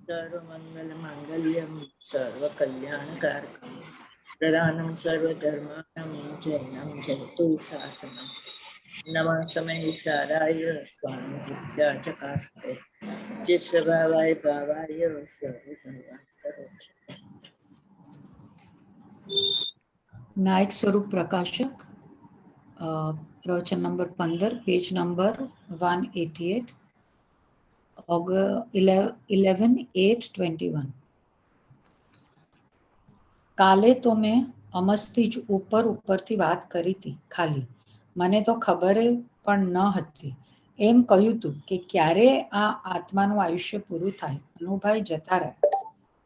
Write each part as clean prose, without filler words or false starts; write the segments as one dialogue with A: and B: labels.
A: सर्वमङ्गलमाङ्गल्यं सर्वकल्याणकारकं प्रधानं सर्वधर्माणां जयं जयतु शासनं नमः ईशाराय स्वामिभृत्याचकास्ते चित्स्वभावाय भावाय सर्वधर्मान्तरोक्षे
B: नायक स्वरूप प्रकाशक प्रवचन नंबर 15 पेज नंबर 188 11/8/21 કાલે તો મેં અમસ્તી જ ઉપરથી વાત કરી હતી ખાલી મને તો ખબર પણ ન હતી એમ કહ્યું હતું કે ક્યારે આ આત્માનું આયુષ્ય પૂરું થાય અનુભાઈ જતા રહ્યા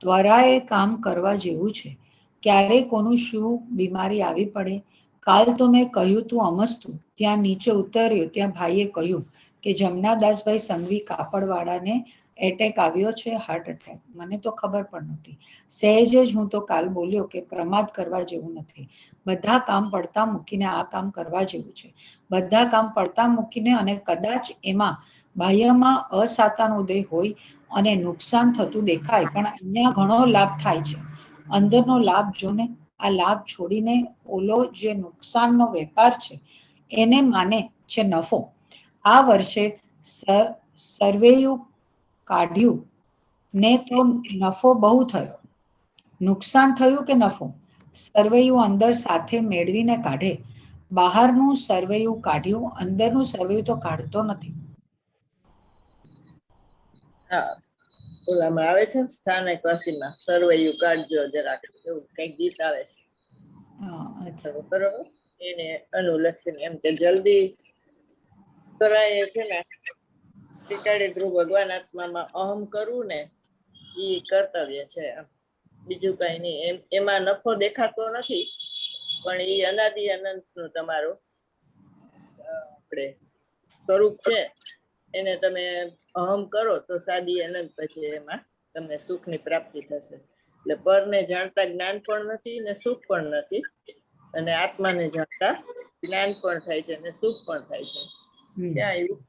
B: ત્વરાએ કામ કરવા જેવું છે ક્યારે કોનું શું બીમારી આવી પડે કાલ તો મેં કહ્યું તું અમસ્તું ત્યાં નીચે ઉતર્યો ત્યાં ભાઈએ કહ્યું કે જમનાદાસભાઈ સંઘવી કાપડવાળાને એટેક આવ્યો છે હાર્ટ એટેક મને તો ખબર પણ નહોતી સહેજ જ હું તો કાલ બોલ્યો કે પ્રમાદ કરવા જેવું નથી બધા કામ પડતા મૂકીને આ કામ કરવા જેવું છે બધા કામ પડતા મૂકીને અને કદાચ એમાં બાહ્યમાં અસાતાનો ઉદય હોય અને નુકસાન થતું દેખાય પણ અહીંયા ઘણો લાભ થાય છે અંદરનો લાભ જોને આ લાભ છોડીને ઓલો જે નુકસાનનો વેપાર છે એને માને છે નફો આ વર્ષે સર્વેયું કાઢ્યું ને તો નફો બહુ થયો નુકસાન થયું કે નફો સર્વેયું અંદર સાથે મેળવીને કાઢે બહારનું સર્વેયું કાઢ્યું અંદરનું સર્વેયું તો કાઢતો નથી
A: હા ઓલામાં આવે છે સ્થાનિક વાસીમાં સર્વૈયું કાઢજો જરાક એવું કઈક ગીત આવે છે બરોબર એને અનુલક્ષીને એમ કે જલ્દી કરાય છે ને ટીકાડી ધ્રુવ ભગવાન આત્મામાં અહમ કરવું ને એ કર્તવ્ય છે બીજું કઈ નહીં એમાં નફો દેખાતો નથી પણ એ અનાદિ અનંત નું તમારું આપણે સ્વરૂપ છે એને તમે અહમ કરો તો સાદી અનંત પછી એમાં તમને સુખની પ્રાપ્તિ થશે એટલે પરને જાણતા જ્ઞાન પણ નથી ને સુખ પણ નથી અને આત્માને જાણતા જ્ઞાન પણ થાય છે અને સુખ પણ થાય છે ક્યાં એવું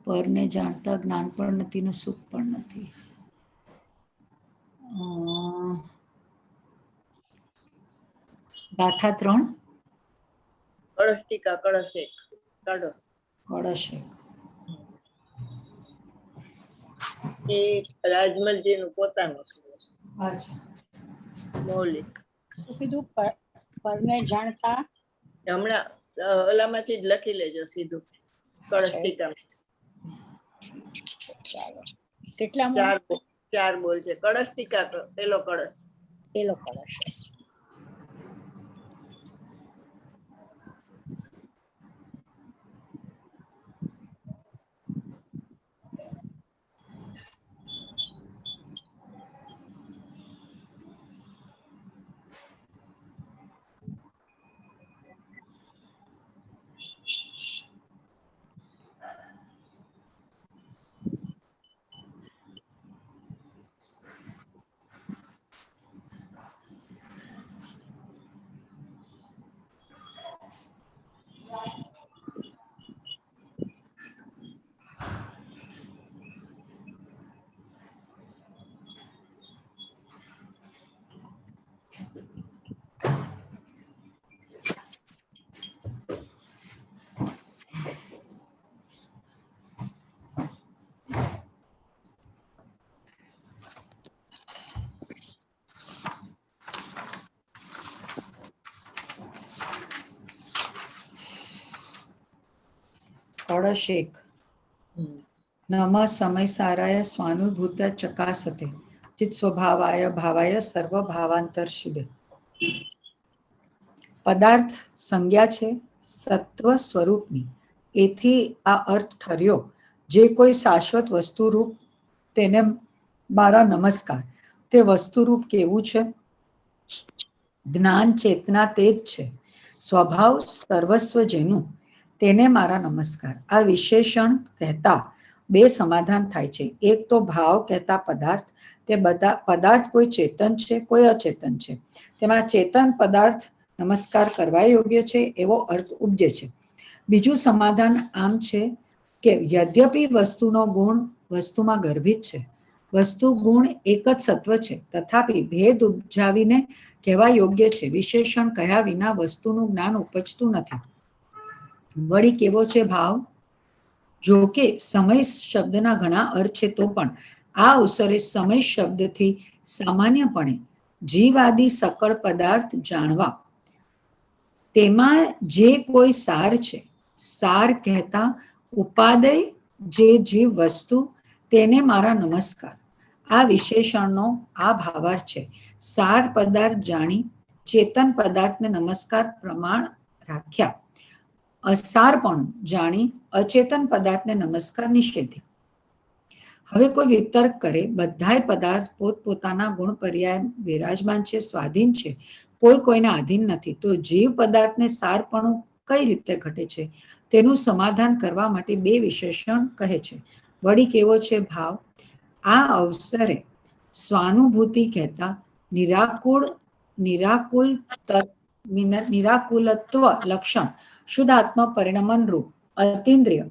B: પરને જાણતા જ્ઞાન પણ નથી ને સુખ પણ નથી ગાથા 3
A: કળશ ટીકા કળશ એક કાઢો
B: કળશ
A: એ રાજમલજી નું પોતાનું છે
B: અચ્છા
A: મૌલિક
C: કીધું પરને જાણતા
A: હમણાં ઓલામાંથી જ લખી લેજો સીધું કળશ ટીકા
C: ચાલો કેટલા
A: ચાર બોલ છે કળશ ટીકા પેલો કળશ
B: કળશ એક નમ સમય સારાય સ્વાનુભૂત ચકાસતે ચિત સ્વભાવાય ભાવાય સર્વ ભાવાંતરશિદે પદાર્થ સંજ્ઞા છે સત્વ સ્વરૂપની એથી આ અર્થ ઠર્યો જે કોઈ શાશ્વત વસ્તુરૂપ તેને મારા નમસ્કાર તે વસ્તુરૂપ કેવું છે જ્ઞાન ચેતના તે જ છે સ્વભાવ સર્વસ્વ જેનું તેને મારા નમસ્કાર આ વિશેષણ કહેતા બે સમાધાન થાય છે એક તો ભાવ કહેતા પદાર્થ તે બધા પદાર્થ કોઈ ચેતન છે કોઈ અચેતન છે તેમાં ચેતન પદાર્થ નમસ્કાર કરવા યોગ્ય છે એવો અર્થ ઉપજે છે બીજું સમાધાન આમ છે કે યદ્યપિ વસ્તુનો ગુણ વસ્તુમાં ગર્ભિત છે, વસ્તુ ગુણ એક જ સત્વ છે, તથાપિ ભેદ ઉપજાવીને કહેવા યોગ્ય છે. વિશેષણ કહ્યા વિના વસ્તુનું જ્ઞાન ઉપજતું નથી. વળી કેવો છે ભાવ? જો કે સમય શબ્દના ઘણા અર્થ છે, તો પણ આ અવસરે સમય શબ્દથી સામાન્યપણે જીવાદી સકળ પદાર્થ જાણવા, તેમાં જે કોઈ સાર છે, સાર કહેતા ઉપાદેય જે જીવ વસ્તુ, તેને મારા નમસ્કાર. આ વિશેષણનો આ ભાવાર્થ છે. સાર પદાર્થ જાણી ચેતન પદાર્થને નમસ્કાર પ્રમાણ રાખ્યા, અસારપણું જાણી અચેતન પદાર્થને નમસ્કાર નિષેધી. હવે કોઈ વિતર્ક કરે, બધાય પદાર્થ પોતપોતાના ગુણ પર્યાય વિરાજમાન છે, સ્વાધીન છે, કોઈ કોઈના આધીન નથી, તો જીવ પદાર્થને સારપણું કઈ રીતે ઘટે છે? તેનું સમાધાન કરવા માટે બે વિશેષણ કહે છે. વળી કેવો છે ભાવ? આ અવસરે સ્વાનુભૂતિ કહેતા નિરાકુલત્વ લક્ષણ શુદ્ધ આત્મા પરિણમન રૂપ અતિન્દ્રિય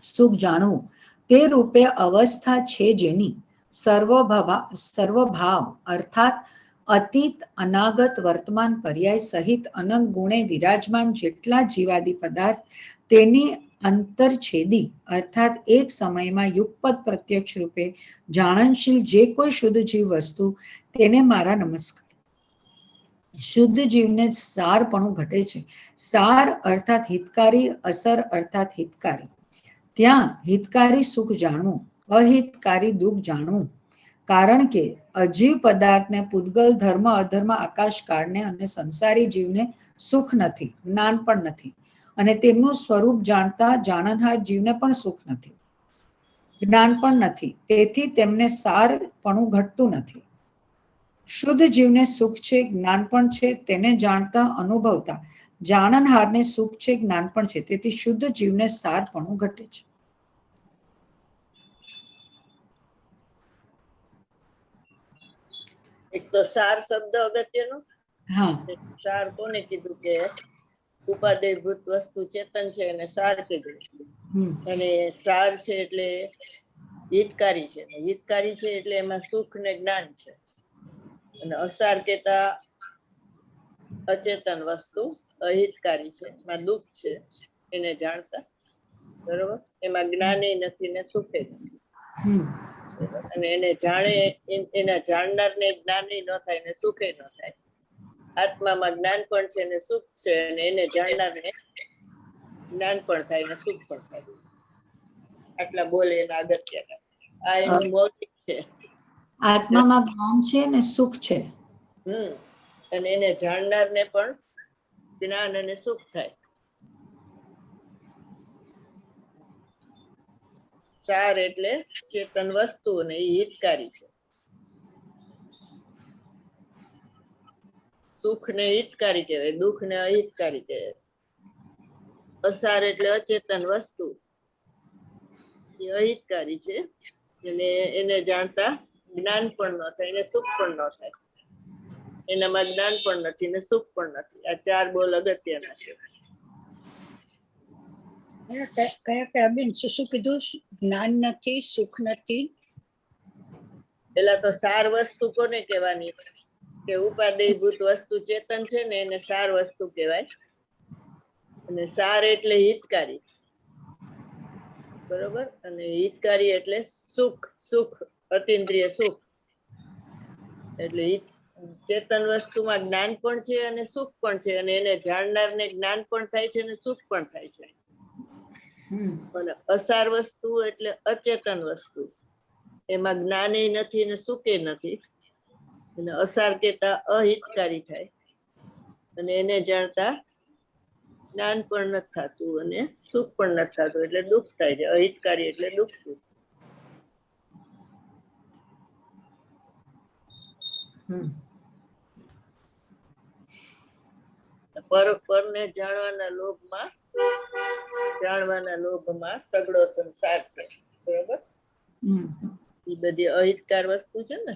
B: સુખ જાણવું, તે રૂપે અવસ્થા છે જેની સર્વભાવ અર્થાત અતીત અનાગત વર્તમાન પર્યાય સહિત અનંત ગુણે વિરાજમાન જેટલા જીવાદી પદાર્થ, તેની અંતરછેદી અર્થાત એક સમયમાં યુગપદ પ્રત્યક્ષ રૂપે જાણનશીલ જે કોઈ શુદ્ધ જીવ વસ્તુ, તેને મારા નમસ્કાર. શુદ્ધ જીવને સારપણું ઘટે છે. સાર અર્થાત હિતકારી, અસર અર્થાત હિતકારી. ત્યાં હિતકારી સુખ જાણવું, અહિતકારી દુઃખ જાણવું. કારણ કે અજીવ પદાર્થને પૂતગલ ધર્મ અધર્મ આકાશ કાળને અને સંસારી જીવને સુખ નથી, જ્ઞાન પણ નથી, અને તેમનું સ્વરૂપ જાણતા જાણનહાર જીવને પણ સુખ નથી, જ્ઞાન પણ નથી, તેથી તેમને સારપણું ઘટતું નથી. શુદ્ધ જીવને સુખ છે, જ્ઞાન પણ છે, તેને જાણતા અનુભવતા જાણનહારને સુખ છે, જ્ઞાન પણ છે, તેથી શુદ્ધ જીવને સારપણું ઘટે છે.
A: એક તો સાર શબ્દ અગત્યનો.
B: હા,
A: સાર કોને કીધું? કે ઉપાદેયભૂત વસ્તુ ચેતન છે અને સાર કીધું. અને સાર છે એટલે હિતકારી છે, હિતકારી છે એટલે એમાં સુખ ને જ્ઞાન છે. અને અસાર કેતા અચેતન વસ્તુ અહિતકારી છે, એમાં દુઃખ છે, એને જાણતા. બરોબર? એમાં જ્ઞાને નથી ને સુખે નથી. અને એને જાણે, એના જાણનારને જ્ઞાન ન થાય ને સુખે ન થાય. આત્મામાં જ્ઞાન પણ છે ને સુખ છે, અને એને જાણનારને જ્ઞાન પણ થાય ને સુખ પણ થાય. આટલા બોલે એના અગત્યના. આ એનું મૌલિક છે.
B: આત્મામાં જ્ઞાન છે ને સુખ છે.
A: અને એને જાણનારને પણ જ્ઞાન અને સુખ થાય. સાર એટલે ચેતન વસ્તુ અને એ હિતકારી છે. સુખ ને હિતકારી કહેવાય, દુઃખ ને અહિતકારી કહેવાય. અસાર એટલે અચેતન વસ્તુ, એ અહિતકારી છે, અને એને જાણતા જ્ઞાન પણ ન થાય ને સુખ પણ ન થાય. એનામાં જ્ઞાન પણ નથી ને સુખ પણ નથી. આ ચાર બોલ અગત્યના છે.
C: કયા બેન શું કીધું? જ્ઞાન નથી, સુખ નથી.
A: પેલા તો સાર વસ્તુ કોને કહેવાની? કે ઉપાદેયભૂત વસ્તુ ચેતન છે ને એને સાર વસ્તુ કહેવાય. અને સાર એટલે હિતકારી, બરોબર? અને હિતકારી એટલે સુખ, સુખ અતિન્દ્રિય સુખ. એટલે ચેતન વસ્તુમાં જ્ઞાન પણ છે અને સુખ પણ છે, અને એને જાણનારને જ્ઞાન પણ થાય છે અને સુખ પણ થાય છે. અને અસાર વસ્તુ એટલે અચેતન વસ્તુ, એમાં જ્ઞાને નથી અને સુખે નથી. અને અસાર કેતા અહિતકારી થાય, અને એને જાણતા જ્ઞાન પણ નથી થતું અને સુખ પણ નથી થતું, એટલે દુઃખ થાય છે. અહિતકારી એટલે દુઃખ. પરને જાણવાના લોભમાં સગડો સંસાર છે. બરોબર? એ બધી અહિતકાર વસ્તુ છે ને.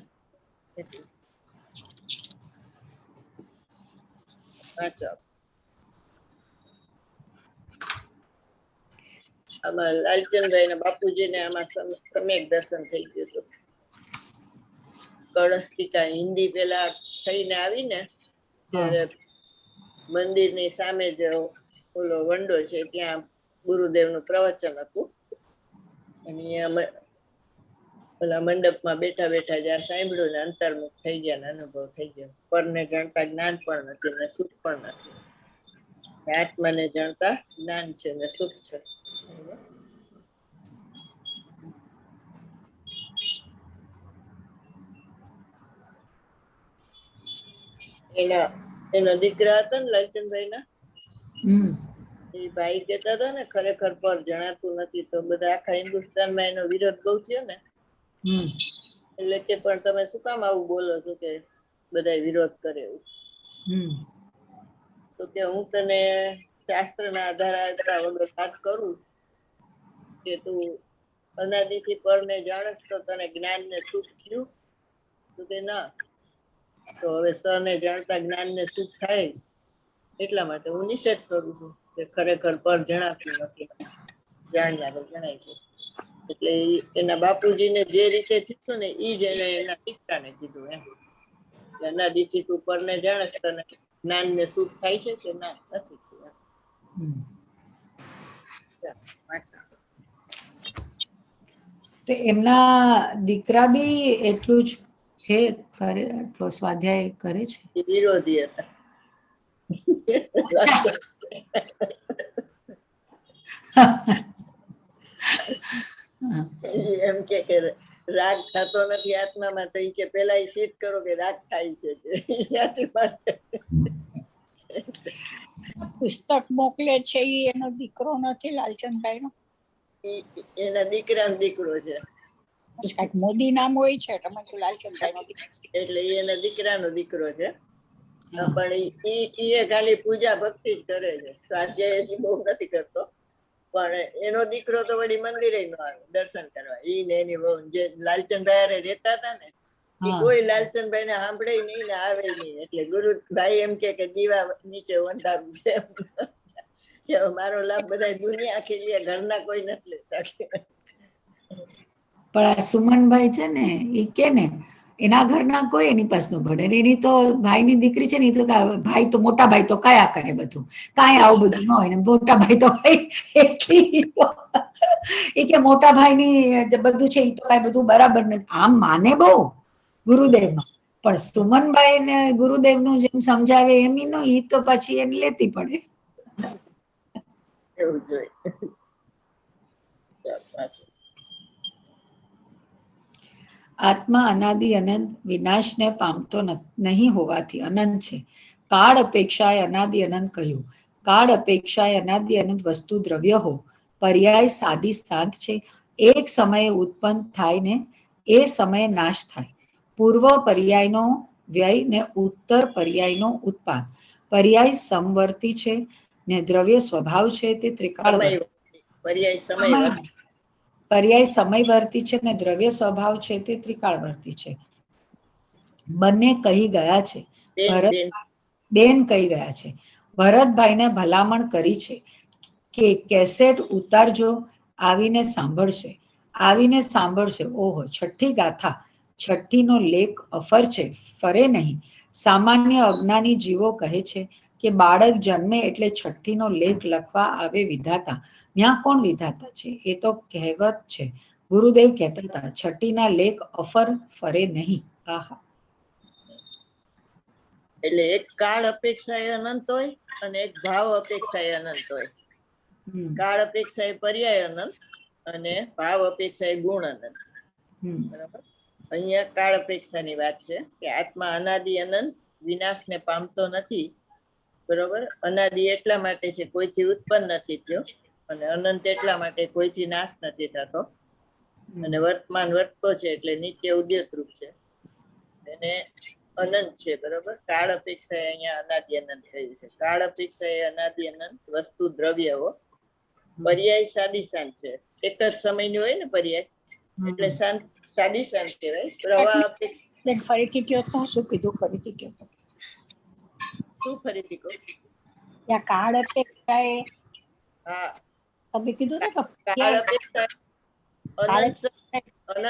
A: આમાં લાલચંદભાઈ ના બાપુજીને આમાં સમ્યક દર્શન થઈ ગયું હતું. કળશ ટીકા હિન્દી પેલા થઈને આવીને ત્યારે મંદિરની સામે જ ઓલો વંડો છે ત્યાં ગુરુદેવનું પ્રવચન હતું અને ઓલા મંડપમાં બેઠા બેઠા જ્યાં સાંભળ્યું ને અંતર્મુખ થઈ ગયા ને અનુભવ થઈ ગયો. પરને જાણતા જ્ઞાન પણ નથી ને સુખ પણ નથી. આત્માને જાણતા જ્ઞાન છે ને સુખ છે. એના દીકરા હતા ને લાલચંદભાઈ ના, એ ભાઈ કહેતા હતા ને ખરેખર પર જણાતું નથી. તો બધા આખા હિન્દુસ્તાનમાં એનો વિરોધ બહુ થયો ને, એટલે કે પણ તમે શું કામ આવું બોલો છો કે બધા વિરોધ કરે એવું? તો કે હું તને શાસ્ત્રના આધાર વગર વાત કરું કે તું અનાદિથી પરને જાણસ તો તને જ્ઞાન ને સુખ થયું? તો કે ના. તો હવે સને જાણતા જ્ઞાન ને સુખ થાય એટલા માટે હું નિષેધ કરું છું કે ખરેખર પર જણાતું નથી, જાણનારો જણાય છે. એટલે એના બાપુજીને જે રીતે થયું ને એ જ એને એના દીકરાને કીધું એમ, અનાદિથી તું પરને જાણસ તને જ્ઞાન ને સુખ થાય છે કે ના નથી થયું.
B: તો એમના દીકરા બી એટલું જ છે, કરે એટલો સ્વાધ્યાય કરે છે?
A: એ વિરોધી હતા. એમ કે રાગ થતો નથી આત્મામાં, તો એ કે પેલા એ સિદ્ધ કરો કે રાગ થાય છે.
C: પુસ્તક મોકલે છે એ એનો દીકરો નથી લાલચંદભાઈ નો?
A: એના દીકરાનો દીકરો છે.
C: કઈક મોદી નામ હોય છે લાલચંદભાઈ નો,
A: એટલે એના દીકરાનો દીકરો છે. પણ એ ખાલી પૂજા ભક્તિ જ કરે છે, સ્વાધ્યાય બહુ નથી કરતો. પણ એનો દીકરો તો વળી મંદિરે નો આવે દર્શન કરવા. ઈ ને એની જે લાલચંદભાઈ રહેતા હતા ને, એ કોઈ લાલચંદભાઈ ને સાંભળે નહીં ને આવે નહીં. એટલે ગુરુભાઈ એમ કે દીવા નીચે અંધારું છે, મારો લાભ બધા દુનિયા આખી લે, ઘરના કોઈ નથી લેતા.
B: પણ આ સુમનભાઈ છે ને એ કે ને એના ઘરના કોઈ એની પાસે ન પડે. એની તો ભાઈની દીકરી છે ને, એ તો ભાઈ તો મોટા ભાઈ તો કયા કરે બધું, કાંઈ આવું બધું ન હોય ને મોટા ભાઈ તો કઈ એટલી એ કે મોટા ભાઈની બધું છે એ તો કઈ બધું બરાબર નથી. આમ માને બહુ ગુરુદેવમાં, પણ સુમનભાઈ ને ગુરુદેવનું જેમ સમજાવે એમ નો, એ તો પછી એને લેતી પડે.
A: એવું જોઈએ.
B: આત્મા અનાદિ અનંત વિનાશને પામતો નહીં હોવાથી અનંત છે. કાળ અપેક્ષાએ અનાદિ અનંત કહ્યું. કાળ અપેક્ષાએ અનાદિ અનંત વસ્તુ દ્રવ્ય હો, પર્યાય સાદી શાંત છે. એક સમયે ઉત્પન્ન થાય ને એ સમયે નાશ થાય. પૂર્વ પર્યાયનો વ્યય ને ઉત્તર પર્યાયનો ઉત્પાદ. પર્યાય સમવર્તી છે ને દ્રવ્ય સ્વભાવ છે તે ત્રિકાળ. પર્યાય સમયવર્તી છે ને દ્રવ્ય સ્વભાવ છે તે ત્રિકાળવર્તી છે. બંને કહી ગયા છે. બેન કહી ગયા છે. ભરતભાઈને ભલામણ કરી છે કે કેસેટ ઉતારજો, આવીને સાંભળશે. ઓહો, છઠ્ઠી ગાથા. છઠ્ઠીનો લેખ અફર છે, ફરે નહીં. સામાન્ય અજ્ઞાની જીવો કહે છે કે બાળક જન્મે એટલે છઠ્ઠીનો લેખ લખવા આવે વિધાતા. ત્યાં કોણ વિધાતા છે? એ તો કહેવત છે. ગુરુદેવ કહેતા હતા છઠ્ઠીના લેખ અફર ફરે નહીં. આહા.
A: એટલે એક કાળ અપેક્ષા એ અનંત હોય અને એક ભાવ અપેક્ષા એ અનંત હોય. કાળ અપેક્ષા એ પર્યાય અનંત અને ભાવ અપેક્ષા એ ગુણ અનંત. બરાબર. અહીંયા કાળ અપેક્ષાની વાત છે કે આત્મા અનાદિ અનંત વિનાશને પામતો નથી. બરોબર. અનાદિ એટલા માટે છે કોઈથી ઉત્પન્ન નથી થયો, અને અનંત એટલા માટે કોઈથી નાશ નથી થતો, અને વર્તમાન વર્તતો છે એટલે નિત્ય ઉદ્યતરૂપ છે, એને અનંત છે. બરોબર. કાળ અપેક્ષા અહીંયા અનાદિ અનંત થયું છે. કાળ અપેક્ષા એ અનાદિ અનંત વસ્તુ દ્રવ્યો. પર્યાય સાદી શાંત છે. એક જ સમયની હોય ને પર્યાય, એટલે સાદી શાંત કહેવાય. પ્રવાહ અપેક્ષા.
C: ફરીથી કયો તો શું કીધું? ફરીથી કયો તો.
A: શું ફરીથી કહો?
C: કાળ અપેક્ષા એ.
A: હા,
C: તમે કીધું ને કે
A: કાળ અપેક્ષા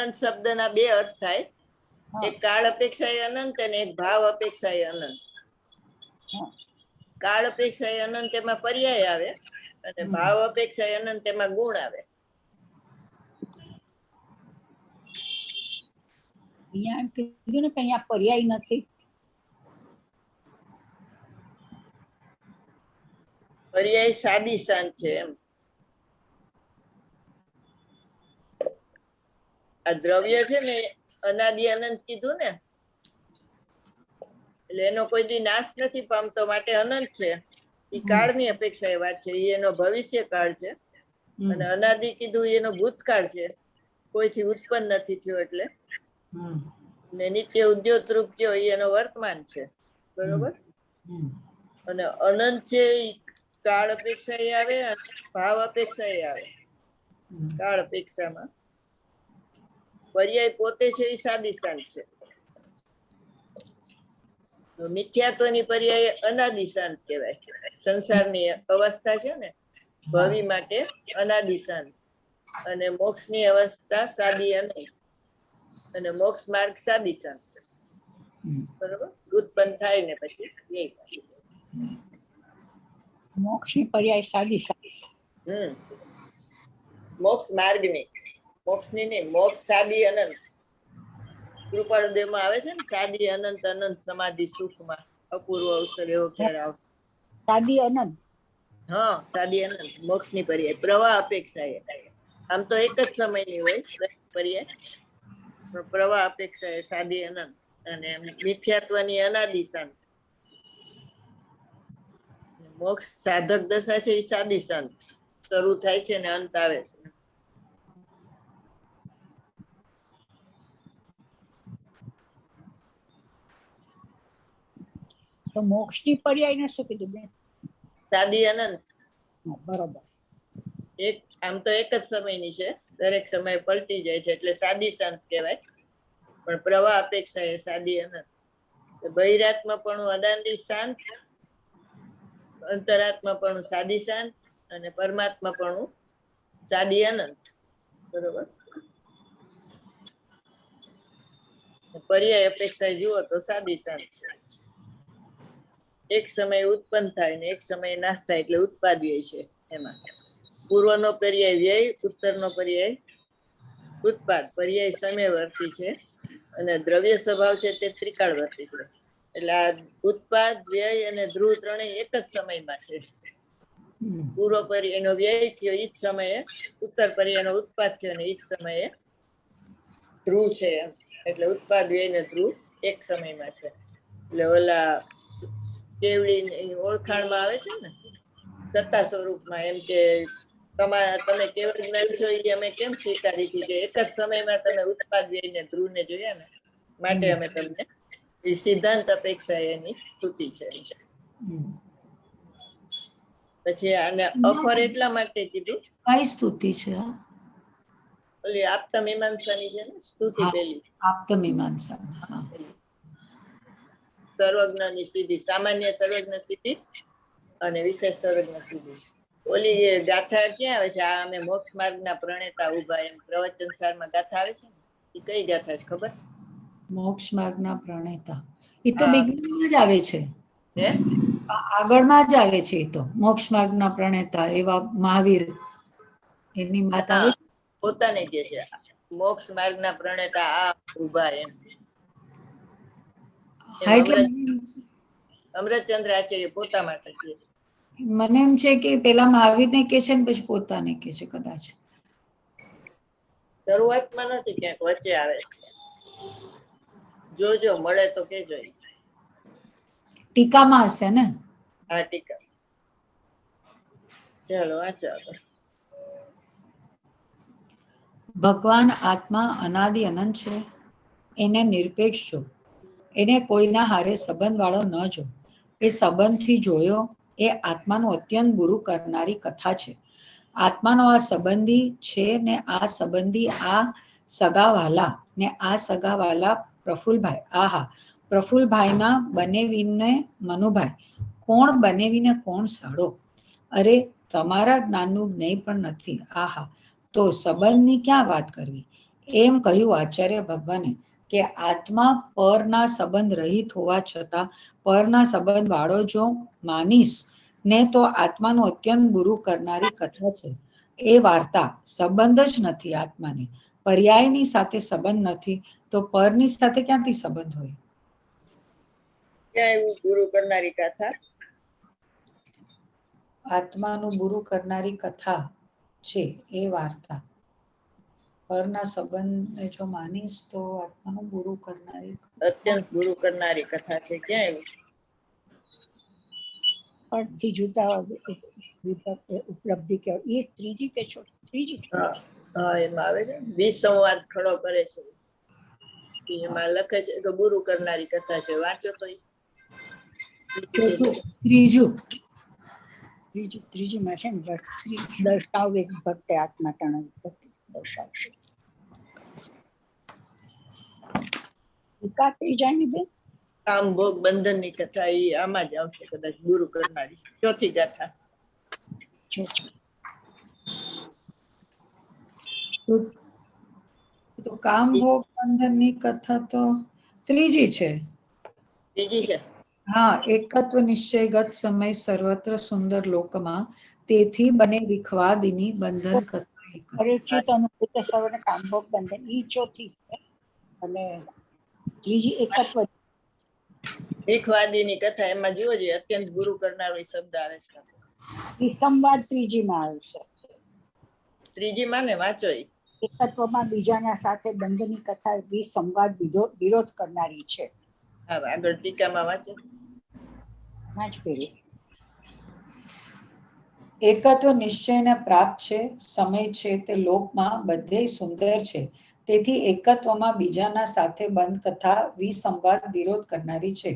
A: અનંત શબ્દના બે અર્થ થાય. એક કાળ અપેક્ષા એ અનંત અને એક ભાવ અપેક્ષા એ અનંત. કાળ અપેક્ષા એ અનંત એમાં પર્યાય આવે અને ભાવ અપેક્ષા એ અનંત એમાં ગુણ આવે.
C: અહીંયા એમ કીધું ને કે અહીંયા પર્યાય નથી.
A: પર્યાય સાદી શાંત છે એમ. આ દ્રવ્ય છે ને અનાદિ અનંત કીધું ને, એટલે એનો કોઈ દી નાશ નથી પામતો, માટે અનંત છે. એ કાળની અપેક્ષા એ વાત છે, એ એનો ભવિષ્ય કાળ છે. અને અનાદિ કીધું એનો ભૂતકાળ છે, કોઈથી ઉત્પન્ન નથી થયો એટલે. ને નિત્ય ઉદ્યોતરૂપ કયો એ એનો વર્તમાન છે. બરોબર. અને અનંત છે એ કાળ અપેક્ષા એ આવે અને ભાવ અપેક્ષા એ આવે. કાળ અપેક્ષામાં પર્યાય પોતે છે એ સાદી શાંત છે. મિથ્યાત્વની પર્યાય અનાદિ શાંત કહેવાય. સંસારની અવસ્થા છે ને ભવિ માટે અનાદિ શાંત, અને મોક્ષની અવસ્થા સાદી અનંત, અને મોક્ષ માર્ગ સાદી શાંત. બરોબર. ઉત્પન્ન થાય ને પછી
C: મોક્ષની પર્યાય સાદી શાંત.
A: મોક્ષ માર્ગની, મોક્ષની નહીં, મોક્ષ સાદી અનંત. કૃપાળુદેવમાં આવે છે ને સાદી અનંત, અનંત સમાધિ સુખમાં અપૂર્વ અવસર એવો ખ્યાલ આવશે.
C: સાદી અનંત.
A: હા, સાદી અનંત મોક્ષની પર્યાય. પ્રવાહ અપેક્ષા એ આમ તો એક જ સમયની હોય પર્યાય, પણ પ્રવાહ અપેક્ષા એ સાદી અનંત, અને મિથ્યાત્વની અનાદિ શાંત. મોક્ષ સાધક દશા છે એ સાદી શાંત, શરૂ થાય છે ને અંત આવે છે.
C: તો મોક્ષની પર્યાયને શું કીધું બેન?
A: સાદી અનંત.
C: બરોબર.
A: એક આમ તો એક જ સમયની છે, દરેક સમય પલટી જાય છે એટલે સાદી શાંત કહેવાય, પણ પ્રવાહ અપેક્ષા એ સાદી અનંત. બહિરાત્મા પણ અનાદિ શાંત, અંતરાત્મા પણ સાદી શાંત, અને પરમાત્મા પણ સાદી અનંત. બરોબર. પર્યાય અપેક્ષા જુઓ તો સાદી શાંત છે. એક સમય ઉત્પન્ન થાય ને એક સમય નાશ થાય એટલે ઉત્પાદ્ય છે. એમાં પૂર્વનો પર્યાય વ્યય, ઉત્તરનો પર્યાય ઉત્પાદ. પર્યાય સમયવર્તી છે અને દ્રવ્ય સ્વભાવ છે તે ત્રિકાળવર્તી છે. એટલે આ ઉત્પાદ, વ્યય અને ધ્રુવ ત્રણેય એક જ સમયમાં છે. પૂર્વ પર્યાયનો વ્યય થયો એ જ સમયે, ઉત્તર પર્યાયનો ઉત્પાદ થયો ને એ જ સમયે ધ્રુવ છે. એટલે ઉત્પાદ, વ્યય ને ધ્રુવ એક સમયમાં છે. એટલે ઓલા કેવડી ઓળખાણમાં આવે છે ને સત્તા સ્વરૂપમાં, એમ કે તમે કેવળ જ્ઞાન છો એ અમે કેમ સ્વીકારી છે કે એક જ સમયમાં તમે ઉત્પાદ, વ્યય ને ધ્રુવ ને જોયા ને, માટે અમે તમને એ સિદ્ધાંત અપેક્ષા એની સ્તુતિ છે. પછી આને અફર એટલા માટે કીધું.
B: કઈ સ્તુતિ છે?
A: ઓલી આપતા મીમાંસાની છે ને સ્તુતિ પેલી.
B: આપતા મીમાંસા.
A: સર્વજ્ઞની સિદ્ધિ, સામાન્ય સર્વજ્ઞ સિદ્ધિ અને વિશેષ સર્વજ્ઞ સિદ્ધિ. ઓલી એ ગાથા ક્યાં આવે છે? આ અમે મોક્ષ માર્ગના પ્રણેતા ઉભા, એમ પ્રવચન સારમાં ગાથા આવે છે ને, એ કઈ ગાથા છે ખબર છે?
B: મોક્ષ માર્ગના પ્રણેતા એ તો બિગિનિંગમાં જ આવે છે.
A: હે?
B: આગળમાં જ આવે છે. એ તો મોક્ષ માર્ગના પ્રણેતા એવા મહાવીર એની વાત આવે.
A: પોતાને કે છે મોક્ષ માર્ગના પ્રણેતા આ ઉભા, એમ. અમૃતચંદ્ર આચાર્ય પોતા માટે કહે છે.
B: મને એમ છે કે પેલા મહાવીરને કે છે ને પછી પોતાને કે છે કદાચ.
A: શરૂઆતમાં નથી, ક્યાંક વચ્ચે આવે છે. જોજો મળે તો કેજો.
B: ટીકામાં હશે ને?
A: હા, ટીકા. ચાલો વાંચો.
B: ભગવાન આત્મા અનાદિ અનંત છે, એને નિરપેક્ષ જો, એને કોઈના હારે સંબંધ વાળો ન જો. એ સંબંધથી જોયો એ આત્માનું અત્યંત બુરું કરનારી કથા છે. આત્માનો આ સંબંધી છે ને આ સંબંધી આ સગાવાલા ને આ સગાવાલા પ્રફુલભાઈ. આહા, પ્રફુલભાઈના બનેવીને મનુભાઈ, કોણ બનેવીને કોણ સાડો? અરે તમારા જ્ઞાનનું જ્ઞેય પણ નથી. આહા, તો સંબંધની ક્યાં વાત કરવી? એમ કહ્યું આચાર્ય ભગવાને કે આત્મા પરના સંબંધ રહિત હોવા છતાં પરના સંબંધ વાળો જો માનીશ ને તો આત્માનું અત્યંત ગુરુ કરનારી કથા છે. એ વાર્તા સંબંધ જ નથી. આત્માને પર્યાયની સાથે સંબંધ નથી તો પરની સાથે ક્યાંથી સંબંધ હોય?
A: ક્યાં એવું ગુરુ કરનારી કથા?
B: આત્માનું ગુરુ કરનારી કથા છે એ વાર્તા. પરના સંબંધને જો માનીશ તો આત્માનું ગુરુ કરનારી
A: અત્યંત ગુરુ કરનારી કથા છે. ક્યાં એવું?
C: પરથી જુદા ઉપલબ્ધિ કહેવાય. એ ત્રીજી કે ત્રીજી?
A: હા, એમાં આવે છે વિસંવાદ ખડો કરે છે. એમાં લખે છે કે ગુરુ કરનારી કથા છે. વાંચો તો.
C: ત્રીજીમાં છે ને દર્શાવે ભક્તે આત્મા તણ દર્શાવશે. ત્રીજાની બેન
A: કામ ભોગ બંધન ની કથા એ આમાં જ આવશે કદાચ. ગુરુ કરનારી ચોથી ગાથા.
B: તો કામ ભોગ બંધન ની કથા તો ત્રીજી છે.
A: ત્રીજી છે.
B: હા, એકત્વ નિશ્ચયગત સમય સર્વત્ર સુંદર લોકમાં તેથી બને વિખવાદિની બંધન કથા.
C: પરિચિત અનુભૂત સર્વને કામ ભોગ બંધન ઈ ચોથી અને ત્રીજી એકત્વ
A: વિખવાદીની કથા. એમાં જુઓ જે અત્યંત ગુરુ કરનારો શબ્દ આવે છે.
C: સંવાદ ત્રીજીમાં આવશે.
A: ત્રીજીમાં ને વાંચો.
C: એકત્વમાં બીજાના સાથે બંધની કથા સંવાદ વિરોધ કરનારી છે.
A: હા, આગળ ટીકામાં વાંચો.
B: એકત્વ નિશ્ચયને પ્રાપ્ત છે. સમય છે તે લોકમાં બધે સુંદર છે. તેથી એકત્વમાં બીજાના સાથે બંધ કથા વિસંવાદ વિરોધ કરનારી છે.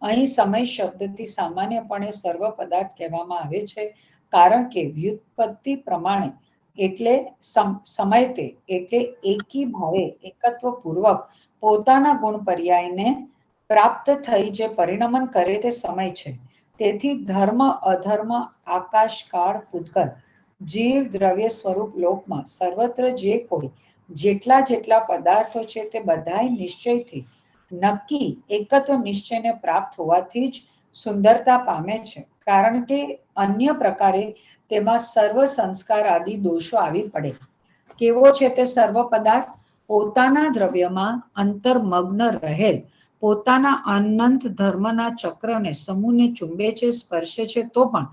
B: અહીં સમય શબ્દથી સામાન્યપણે સર્વ પદાર્થ કહેવામાં આવે છે, કારણ કે વ્યુત્પત્તિ પ્રમાણે એટલે સમયતે એટલે એકી ભાવે એકત્વ પૂર્વક પોતાના ગુણ પર્યાયને પ્રાપ્ત થઈ જે પરિણમન કરે તે સમય છે. તેથી ધર્મ અધર્મ આકાશ કાળ પૂતગલ જીવ દ્રવ્ય સ્વરૂપ લોકમાં સર્વત્ર જે કોઈ જેટલા પદાર્થો છે તે બધાય નિશ્ચયથી નક્કી એકત્વ નિશ્ચયને પ્રાપ્ત હોવાથી જ સુંદરતા પામે છે, કારણ કે અન્ય પ્રકારે તેમાં સર્વ સંસ્કાર આદિ દોષો આવી પડે. કેવો છે તે સર્વ પદાર્થ? પોતાના દ્રવ્યમાં અંતર્મગ્ન રહેલ પોતાના અનંત ધર્મના ચક્રને સમૂહને ચુંબે છે, સ્પર્શે છે, તો પણ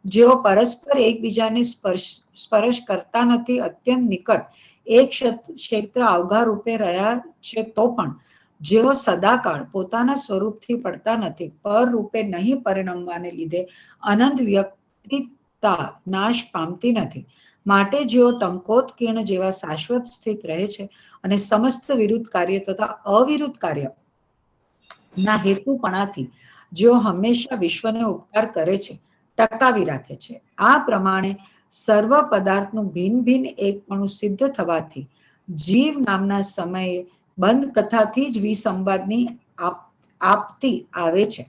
B: જેઓ પરસ્પર એકબીજાને સ્પર્શ કરતા નથી, અત્યંત નિકટ એક ક્ષેત્ર અવઘા રૂપે રહ્યા છે, તો પણ જેઓ સદાકાળ પોતાના સ્વરૂપથી પડતા નથી, પર રૂપે નહીં પરિણમવાને લીધે અનંત વ્યક્તિતા નાશ પામતી નથી. માટે જેઓ ટંકોત કિરણ જેવા શાશ્વત સ્થિત રહે છે અને સમસ્ત વિરુદ્ધ કાર્ય તથા અવિરુદ્ધ કાર્ય ના હેતુપણાથી જેઓ હંમેશા વિશ્વને ઉપકાર કરે છે, ટકાવી રાખે છે. આ પ્રમાણે સર્વ પદાર્થનું ભિન્ન ભિન્ન એકપણું સિદ્ધ થવાથી જીવ નામના સમયે બંધ કથાથી જ વિસંવાદની આપતી આવે છે.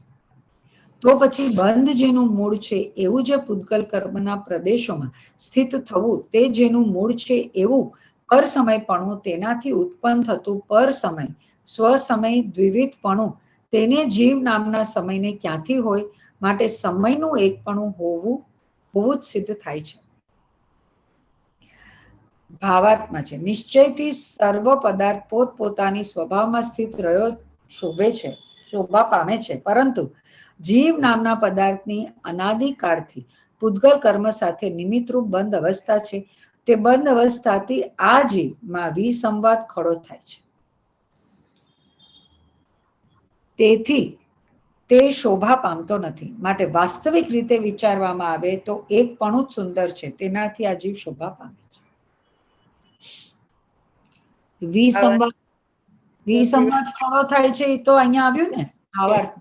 B: તો પછી બંધ જેનું મૂળ છે એવું જે પૂતગલ કર્મના પ્રદેશોમાં સ્થિત થવું, તે જેનું મૂળ છે એવું પર સમયપણું, તેનાથી ઉત્પન્ન થતું પર સમય સ્વસમય દ્વિવિધપણું, તેને જીવ નામના સમયને ક્યાંથી હોય? માટે સમયનું એકપણું હોવું જ સિદ્ધ થાય છે. ભાવાર્થમાં છે નિશ્ચયથી સર્વ પદાર્થ પોતપોતાની સ્વભાવમાં સ્થિત રહ્યો શોભા પામે છે, પરંતુ જીવ નામના પદાર્થની અનાદિકાળથી પૂતગલ કર્મ સાથે નિમિત્તરૂપ બંધ અવસ્થા છે. તે બંધ અવસ્થાથી આ જીવમાં વિસંવાદ ખડો થાય છે. તેથી તે શોભા પામતો નથી. માટે વાસ્તવિક રીતે વિચારવામાં આવે તો એકપણું જ સુંદર છે, તેનાથી આ જીવ શોભા પામે છે. વિસંવાદ ખડો થાય છે એ તો અહીંયા આવ્યું ને ભાવાર્થ.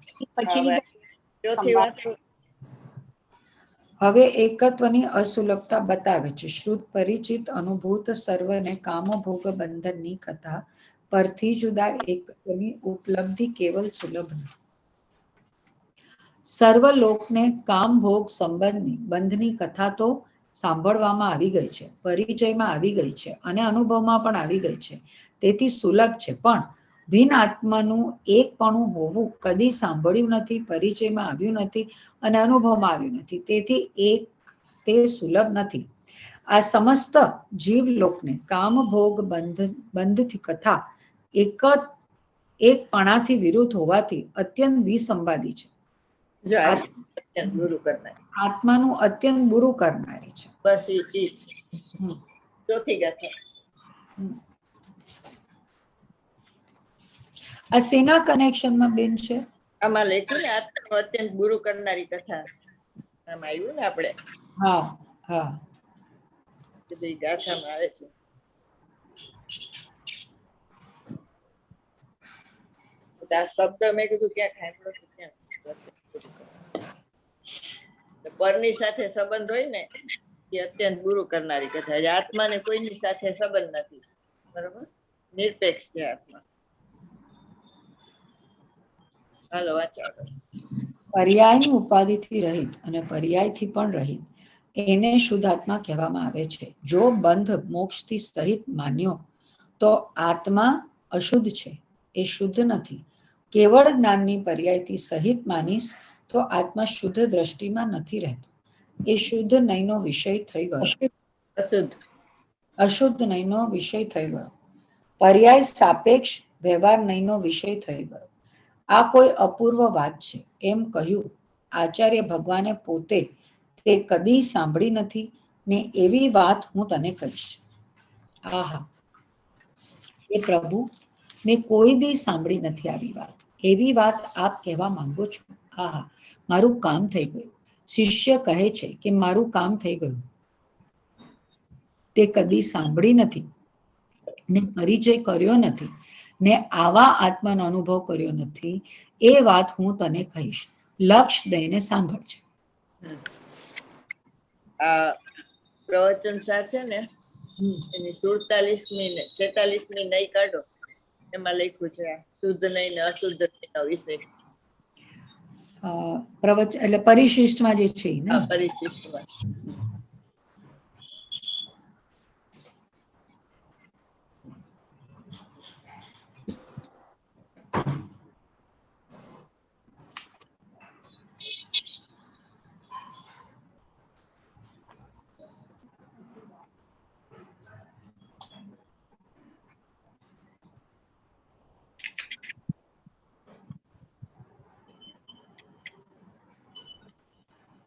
B: હવે એકત્વની અસુલભતા બતાવે છે. શ્રુત પરિચિત અનુભૂત સર્વને કામભોગ બંધનની કથા પરથી જુદા એકત્વની ઉપલબ્ધિ કેવલ સુલભ નથી. સર્વ લોકને કામ ભોગ સંબંધની બંધની કથા તો સાંભળવામાં આવી ગઈ છે, પરિચયમાં આવી ગઈ છે અને અનુભવમાં પણ આવી ગઈ છે, તેથી સુલભ છે. પણ ભિન્ન આત્માનું એકપણું હોવું કદી સાંભળ્યું નથી, પરિચયમાં આવ્યું નથી અને અનુભવમાં આવ્યું નથી, તેથી તે સુલભ નથી. આ સમસ્ત જીવલોકને કામભોગ બંધથી તથા એકપણાથી વિરુદ્ધ હોવાથી અત્યંત વિસંવાદી છે.
A: જો અત્યંત ગુરુ કરનાર,
B: આત્માનું અત્યંત બુરું કરનારી છે.
A: બસ એ જ ચોથી ગાથા.
B: આ સેના કનેક્શનમાં બેન છે?
A: આમાં લખ્યું ને આત્માનું અત્યંત ગુરુ કરનારી કથા, આમાં આવ્યું ને આપણે.
B: હા હા,
A: બધી ગાથામાં આવે છે. આ શબ્દ મેં કીધું ક્યાં ખાંડલો છે, ક્યાં પરની સાથે સંબંધ હોય ને એ અત્યંત ગુરુ કરનારી કથા. આત્માને કોઈની સાથે સંબંધ નથી, બરોબર, નિરપેક્ષ છે આત્મા. હાલો વાંચો.
B: પર્યાયની ઉપાધિથી રહિત અને પર્યાયથી પણ રહિત એને શુદ્ધ આત્મા કહેવામાં આવે છે. જો બંધ મોક્ષથી સહિત માન્યો તો આત્મા અશુદ્ધ છે, એ શુદ્ધ નથી. કેવળ જ્ઞાનની પર્યાયથી સહિત માનીશ તો આત્મા શુદ્ધ દ્રષ્ટિમાં નથી રહેતો, એ શુદ્ધ નયનો વિષય થઈ ગયો, અશુદ્ધ નયનો વિષય થઈ ગયો, પર્યાય સાપેક્ષ વ્યવહાર નયનો વિષય થઈ ગયો. આ કોઈ અપૂર્વ વાત છે એમ કહ્યું આચાર્ય ભગવાને પોતે તે કદી સાંભળી નથી ને એવી વાત હું તને કહીશ. આહા, એ પ્રભુ મેં કોઈ દી સાંભળી નથી આવી વાત, એવી વાત આપ કહેવા માંગો છો. આહા, મારું કામ થઈ ગયું. શિષ્ય કહે છે કે મારું કામ થઈ ગયું. તે કદી સાંભળી નથી ને પરિચય કર્યો નથી ને આવા આત્માનો અનુભવ કર્યો નથી, એ વાત હું તને કહીશ. લક્ષ દઈને સાંભળજે.
A: આ પ્રવચન સાર છે ને, એની 47મી ને 46મી નઈ કાઢો, એમાં લખ્યું છે શુદ્ધ નહીં ને અશુદ્ધ નહીં વિષય.
B: પ્રવચન એટલે પરિશિષ્ટમાં જે છે ને,
A: પરિશિષ્ટમાં.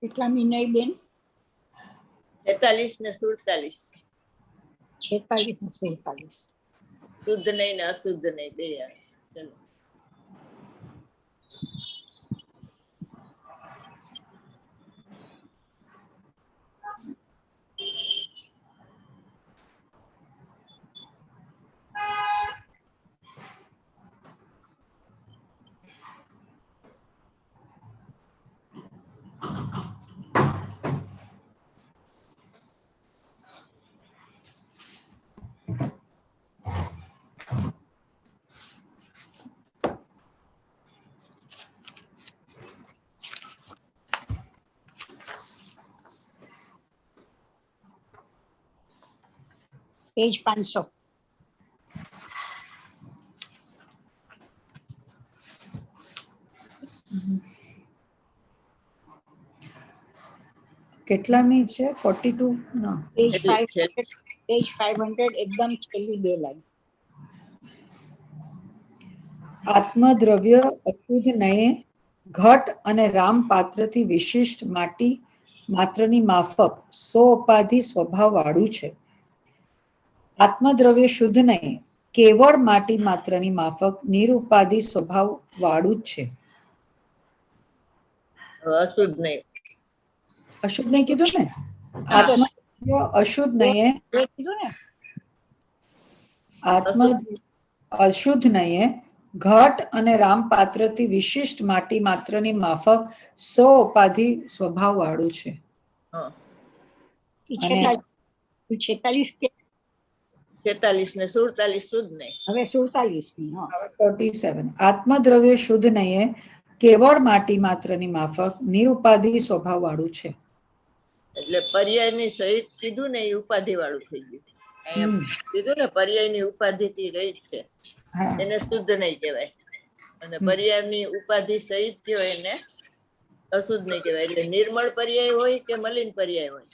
C: કેટલા મિનિટ બેન?
A: 46 ને 47.
C: 46 ને 47.
A: શુદ્ધ નહીં ને અશુદ્ધ નહીં બે આવે. ચલો.
C: પેજ 500.
B: કેટલામી છે? 42 ના
C: પેજ 500. પેજ 500 એકદમ છેલ્લી બે લાઈન.
B: આત્મદ્રવ્ય અશુદ્ધ નયે ઘટ અને રામ પાત્રથી વિશિષ્ટ માટી માત્રની માફક સોપાધિ સ્વભાવ વાળું છે. આત્મદ્રવ્ય શુદ્ધ નયે કેવળ માટી માત્રની માફક નિરુપાધિ સ્વભાવ વાળું જ છે.
A: અશુદ્ધ નહીં.
B: અશુદ્ધ નહીં કીધું ને? આત્મદ્રવ્ય અશુદ્ધ નયે
C: કીધું ને,
B: આત્મ અશુદ્ધ નયે ઘટ અને રામ પાત્રથી વિશિષ્ટ માટી માત્રની માફક સોપાધિ સ્વભાવ વાળું છે.
C: 46
A: ને 47 શુદ્ધ નહીં.
C: હવે 47મી. હા,
B: 47. આત્મદ્રવ્ય શુદ્ધ નયે કેવળ માટી માત્રની માફક નિરુપાધિ સ્વભાવ વાળું છે.
A: એટલે પર્યાયની સહિત કીધું ને એ ઉપાધિ વાળું થઈ ગયું. અહીંયા કીધું ને પર્યાયની ઉપાધિથી રહિત છે એને શુદ્ધ નહીં કહેવાય, અને પર્યાયની ઉપાધિ સહિત કયો એને અશુદ્ધ નહીં કહેવાય. એટલે નિર્મળ પર્યાય હોય કે મલિન પર્યાય હોય,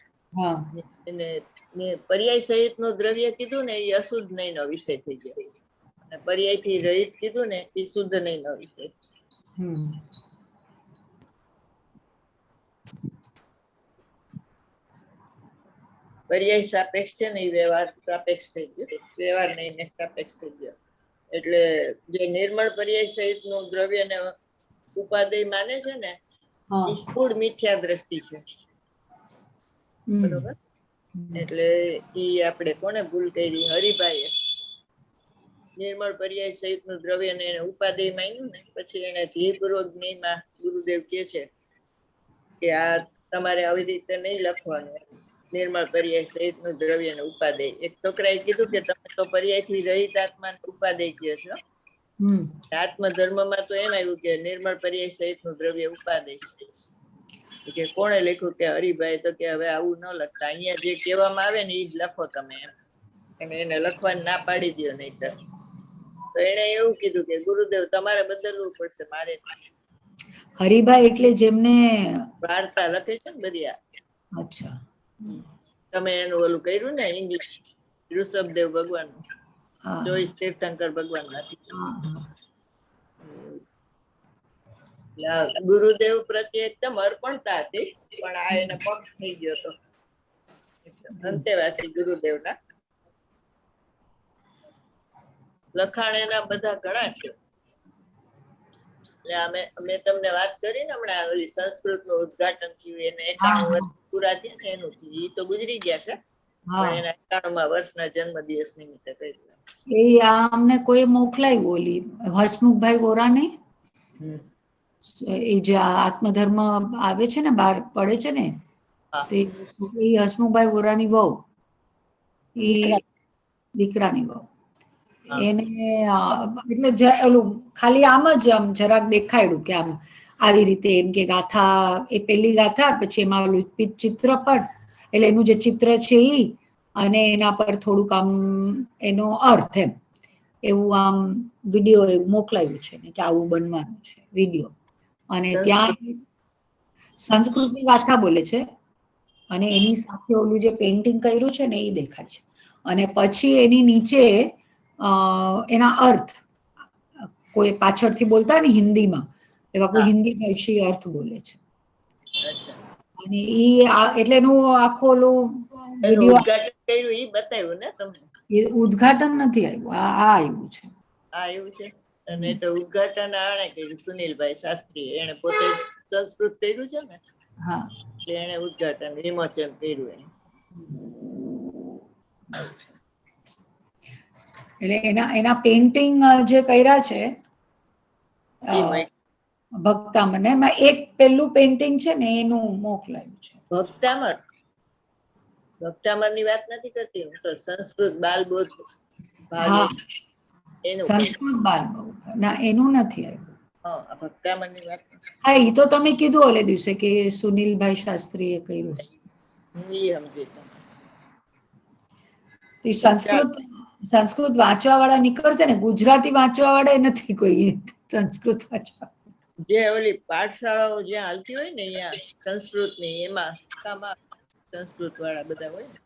A: એને પર્યાય સહિત નું દ્રવ્ય કીધું ને એ અશુદ્ધ નહીં નો વિષય થઈ ગયો, અને પર્યાય થી રહિત કીધું ને એ શુદ્ધ નહીં નો વિષય. પર્યાય સાપેક્ષ છે ને એ વ્યવહાર સાપેક્ષ થઈ ગયો, વ્યવહાર નહીં ને સાપેક્ષ થઈ ગયો. એટલે જે નિર્મળ પર્યાય સહિત નું દ્રવ્ય ને ઉપાદેય માને છે ને એ સ્થૂળ મિથ્યા દ્રષ્ટિ છે, બરોબર. એટલે ઈ આપણે કોને ભૂલ કરી? હરિભાઈએ નિર્મળ પર્યાય સહિત નું દ્રવ્ય ને એને ઉપાદેય માન્યું ને પછી એને ધીપૂર્વક જ્ઞાનમાં ગુરુદેવ કે છે કે આ તમારે આવી રીતે નહીં લખવાનું, નિર્મળ પર્યાય સહિત નું દ્રવ્ય ને ઉપાદેય. એક છોકરાએ કીધું કે તમે તો પર્યાય થી રહિત આત્મા ઉપાદેય કહો છો, આત્મધર્મમાં તો એમ આવ્યું કે નિર્મળ પર્યાય સહિત નું દ્રવ્ય ઉપાદેય છે. કે કોણે લખ્યું? કે હરિભાઈ. તો કે હવે આવું ન લખતા, અહીંયા જે કહેવામાં આવે ને એ જ લખો તમે એમ, અને એને લખવાની ના પાડી દો નહીતર. તો એને એવું કીધું કે ગુરુદેવ તમારે બદલવું પડશે, મારે.
B: હરિભાઈ એટલે જેમને
A: વાર્તા લખે છે ને બધી.
B: અચ્છા,
A: તમે એનું ઓલું કર્યું ને ઇંગ્લિશ, ઋષભદેવ ભગવાન, ચોવીસ તીર્થંકર ભગવાન માંથી. ગુરુદેવ પ્રત્યે એકદમ અર્પણતા હતી, પણ આ એને પક્ષ થઈ ગયો હતો અંતેવાસી ગુરુદેવના. લખાણ એના બધા ઘણા છે. એટલે મેં તમને વાત કરી ને હમણાં ઓલી સંસ્કૃત નું ઉદ્ઘાટન થયું, એને 91 વર્ષ પૂરા થયા ને એનું થયું. એ તો ગુજરી ગયા છે, પણ એના 91મા વર્ષના જન્મદિવસ નિમિત્તે કર્યું.
B: એ અમને કોઈ મોકલાયું ઓલી હસમુખભાઈ વોરાને, એ જે આત્મધર્મ આવે છે ને બહાર પડે છે ને, એ હસમુખભાઈ વોરાની વહુ, એ દીકરાની વહુ. એને એટલે ઓલું ખાલી આમ જ આમ જરાક દેખાડ્યું કે આમ આવી રીતે એમ કે ગાથા, એ પેલી ગાથા, પછી એમાં ઓલું ચિત્રપટ, એટલે એનું જે ચિત્ર છે એ, અને એના પર થોડુંક આમ એનો અર્થ એમ એવું આમ વિડીયો એવું મોકલાયું છે ને કે આવું બનવાનું છે વિડીયો. અને ત્યાં સંસ્કૃતની ભાષા બોલે છે, અને એની સાથે ઓલું જે પેઇન્ટિંગ કર્યું છે ને એ દેખાય છે, અને પછી એની નીચે એના અર્થ કોઈ પાછળથી બોલતા ને હિન્દીમાં, એવા કોઈ હિન્દી ભાષી અર્થ બોલે છે. અને ઈ એટલે એનું આખો ઓલું વિડીયો
A: બતાવ્યું ને તમને?
B: ઉદ્ઘાટન નથી આવ્યું, આ આવ્યું છે.
A: આવ્યું છે. અને તો ઉદ્ઘાટન આણે કર્યું સુનિલભાઈ શાસ્ત્રી, એને પોતે સંસ્કૃત કર્યું છે ને,
B: હા,
A: એટલે એને ઉદ્ઘાટન વિમોચન કર્યું.
B: એટલે એના પેઇન્ટિંગ જે કર્યા છે ભક્તામને, એમાં એક પેલું પેઇન્ટિંગ છે ને એનું મોકલાયું છે.
A: ભક્તામર ની વાત નથી કરતી હું, તો સંસ્કૃત બાલબોધ
B: સંસ્કૃત બાલબોધ ના એનું નથી આવ્યું.
A: ભક્તામર ની વાત.
B: હા, એ તો તમે કીધું ઓલે દિવસે કે સુનિલભાઈ શાસ્ત્રીએ કર્યું છે. સંસ્કૃત વાંચવા વાળા નીકળશે ને, ગુજરાતી વાંચવા વાળા નથી કોઈ સંસ્કૃત વાંચવા.
A: જે ઓલી પાઠશાળાઓ જ્યાં હાલતી હોય ને અહીંયા સંસ્કૃત ની, એમાં સંસ્કૃત વાળા બધા હોય ને.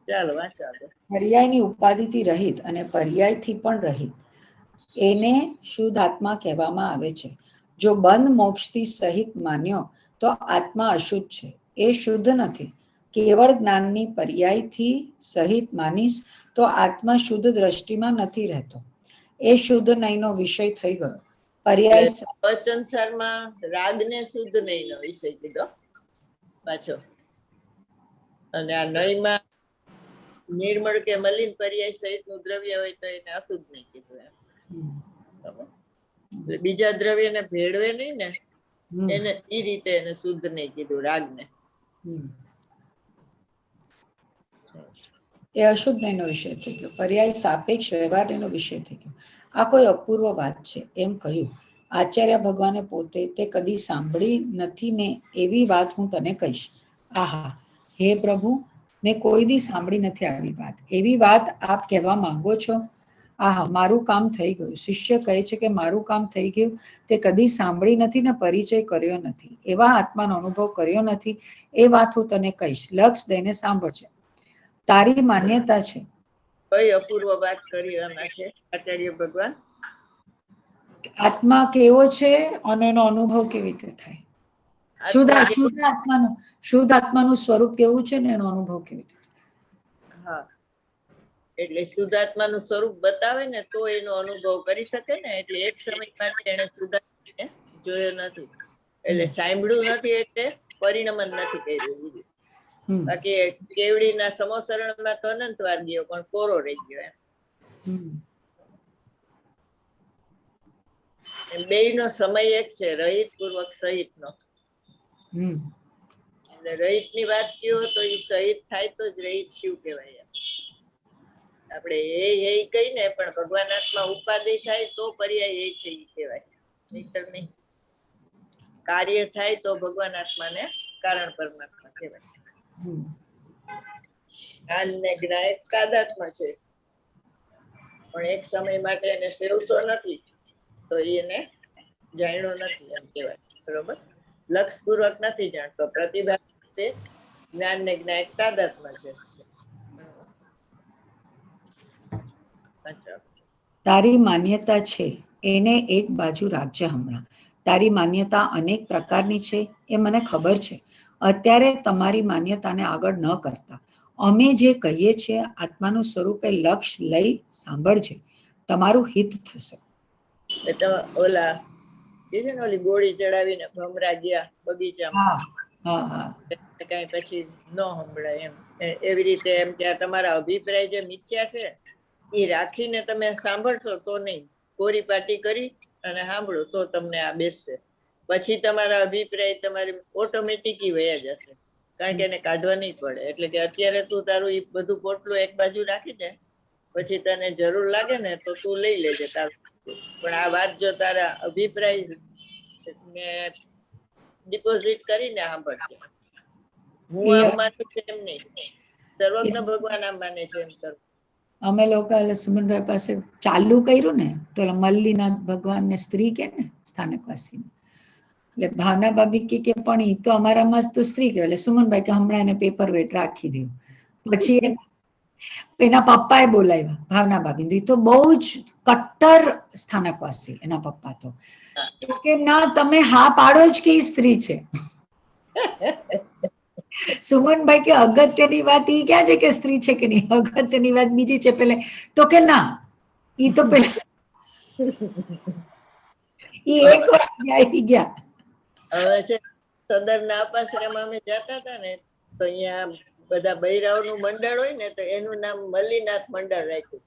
A: ચાલો વાંચવા દો.
B: પર્યાયની ઉપાધિથી રહિત અને પર્યાયથી પણ રહિત એને શુદ્ધ આત્મા કહેવામાં આવે છે. જો બંધ મોક્ષથી સહિત માન્યો તો આત્મા અશુદ્ધ છે, એ શુદ્ધ નથી. કેવળ જ્ઞાનની પર્યાયથી સહિત માનીશ તો આત્મા શુદ્ધ દ્રષ્ટિમાં નથી રહેતો, એ શુદ્ધ નહીંનો વિષય થઈ ગયો. પર્યાય
A: વચનસારમાં રાગને શુદ્ધ નહીંનો વિષય કીધો પાછો, અને આ નહીંમાં નિર્મળ કે મલિન પર્યાય સહિત નું દ્રવ્ય હોય તો એને અશુદ્ધ નહીં કીધું એમ. બીજા દ્રવ્યને ભેળવે નહીં ને, એને એ રીતે એને શુદ્ધ નહીં કીધું, રાગને.
B: એ અશુદ્ધ નહીંનો વિષય થઈ ગયો. પર્યાય સાપેક્ષ વ્યવહાર એનો વિષય થઈ ગયો. આ કોઈ અપૂર્વ વાત છે એમ કહ્યું. આચાર્ય ભગવાને પોતે તે કદી સાંભળી નથી ને એવી વાત હું તને કહીશ. આહા, હે પ્રભુ, મેં કોઈ દી સાંભળી નથી આવી વાત. એવી વાત આપ કહેવા માંગો છો? આહા, મારું કામ થઈ ગયું. શિષ્ય કહે છે કે મારું કામ થઈ ગયું. તે કદી સાંભળી નથી ને પરિચય કર્યો નથી, એવા આત્માનો અનુભવ કર્યો નથી, એ વાત હું તને કહીશ. લક્ષ દઈને સાંભળજે. તારી માન્યતા છે.
A: કઈ અપૂર્વ વાત કરી રહ્યા છે આચાર્ય ભગવાન?
B: આત્મા કેવો છે અને એનો અનુભવ કેવી રીતે થાય? શુદ્ધ આત્માનું સ્વરૂપ કેવું છે ને એનો અનુભવ કેવી રીતે?
A: હા, એટલે શુદ્ધાત્માનું સ્વરૂપ બતાવે ને તો એનો અનુભવ કરી શકે ને. એટલે એક સમય માટે એને શુદ્ધાત્માને જોયો નથી, એટલે સાંભળ્યું નથી, એટલે પરિણમન નથી કર્યું. બાકી કેવડીના સમોસરણમાં તો અનંત વાર ગયો પણ કોરો રહી ગયો. એમ બેયનો સમય એક છે, રહિત પૂર્વક સહિત નો. એટલે રહિત ની વાત કયો તો એ સહિત થાય તો જ રહિત શિવ કહેવાય. આપણે એ કહીને પણ ભગવાન આત્મા ઉપાધિ થાય તો પર્યાય એ છે એ કહેવાય, નહીતર નહીં. કાર્ય થાય તો ભગવાન આત્માને કારણ પરમાત્મા કહેવાય. જ્ઞાન ને જ્ઞાય તાદાત્મા છે, પણ એક સમય માટે એને સેવતો નથી તો એને જાણ્યો નથી એમ કહેવાય. બરોબર, લક્ષપૂર્વક નથી જાણતો. પ્રતિભા તે જ્ઞાન ને જ્ઞાય તાદાત્મા છે.
B: તારી માન્યતા છે એને એક બાજુ રાખજે હમણાં. તારી માન્યતા અનેક પ્રકારની છે એ મને ખબર છે. અત્યારે તમારી માન્યતાને આગળ ન કરતા અમે જે કહીએ છીએ આત્માનું સ્વરૂપે લક્ષ લઈ સાંભળજે, તમારું હિત થશે.
A: ઓલા છે ને, ઓલી ગોળી ચડાવીને ભમરા ગયા બગીચામાં, કઈ પછી ન સંભળાય એમ. એવી રીતે એમ કે તમારા અભિપ્રાય જે મિથ્યા છે એ રાખીને તમે સાંભળશો તો નહીં. કોરી પાટી કરી અને સાંભળો તો તમને આ બેસશે. પછી તમારા અભિપ્રાય તમારી ઓટોમેટિક વયા જશે, કારણ કે એને કાઢવા નહીં પડે. એટલે કે અત્યારે તું તારું એ બધું પોટલું એક બાજુ રાખી દે, પછી તને જરૂર લાગે ને તો તું લઈ લેજે તારું. પણ આ વાત જો તારા અભિપ્રાય ને ડિપોઝિટ કરીને સાંભળજે. હું આમ માનું છું એમ નહીં, સર્વજ્ઞ ભગવાન આમ માને છે એમ કર.
B: અમે લોકો સુમનભાઈ પાસે ચાલુ કર્યું ને તો મલ્લીનાથ ભગવાન ને સ્ત્રી કે ને સ્થાનકવાસી, એટલે ભાવના ભાભી કે પણ એ તો અમારામાં તો સ્ત્રી કહેવાય. એટલે સુમનભાઈ કે હમણાં એને પેપર વેટ રાખી દઉં. પછી એના પપ્પાએ બોલાવ્યા ભાવના ભાભી, તો બહુ જ કટ્ટર સ્થાનકવાસી એના પપ્પા તો કે ના તમે હા પાડો જ કે સ્ત્રી છે. સુમનભાઈ કે અગત્યની વાત ઈ ક્યાં છે કે સ્ત્રી છે કે નહીં, અગત્યની વાત બીજી છે. પેલે તો કે ના ઈ તો પેલા ઈ એક વાર આવી ગયા.
A: હવે છે સદરના અપાશ્રમમાં અમે જતા હતા ને તો અહીંયા બધા બૈરાઓનું મંડળ હોય ને તો એનું નામ મલ્લીનાથ મંડળ રાખ્યું.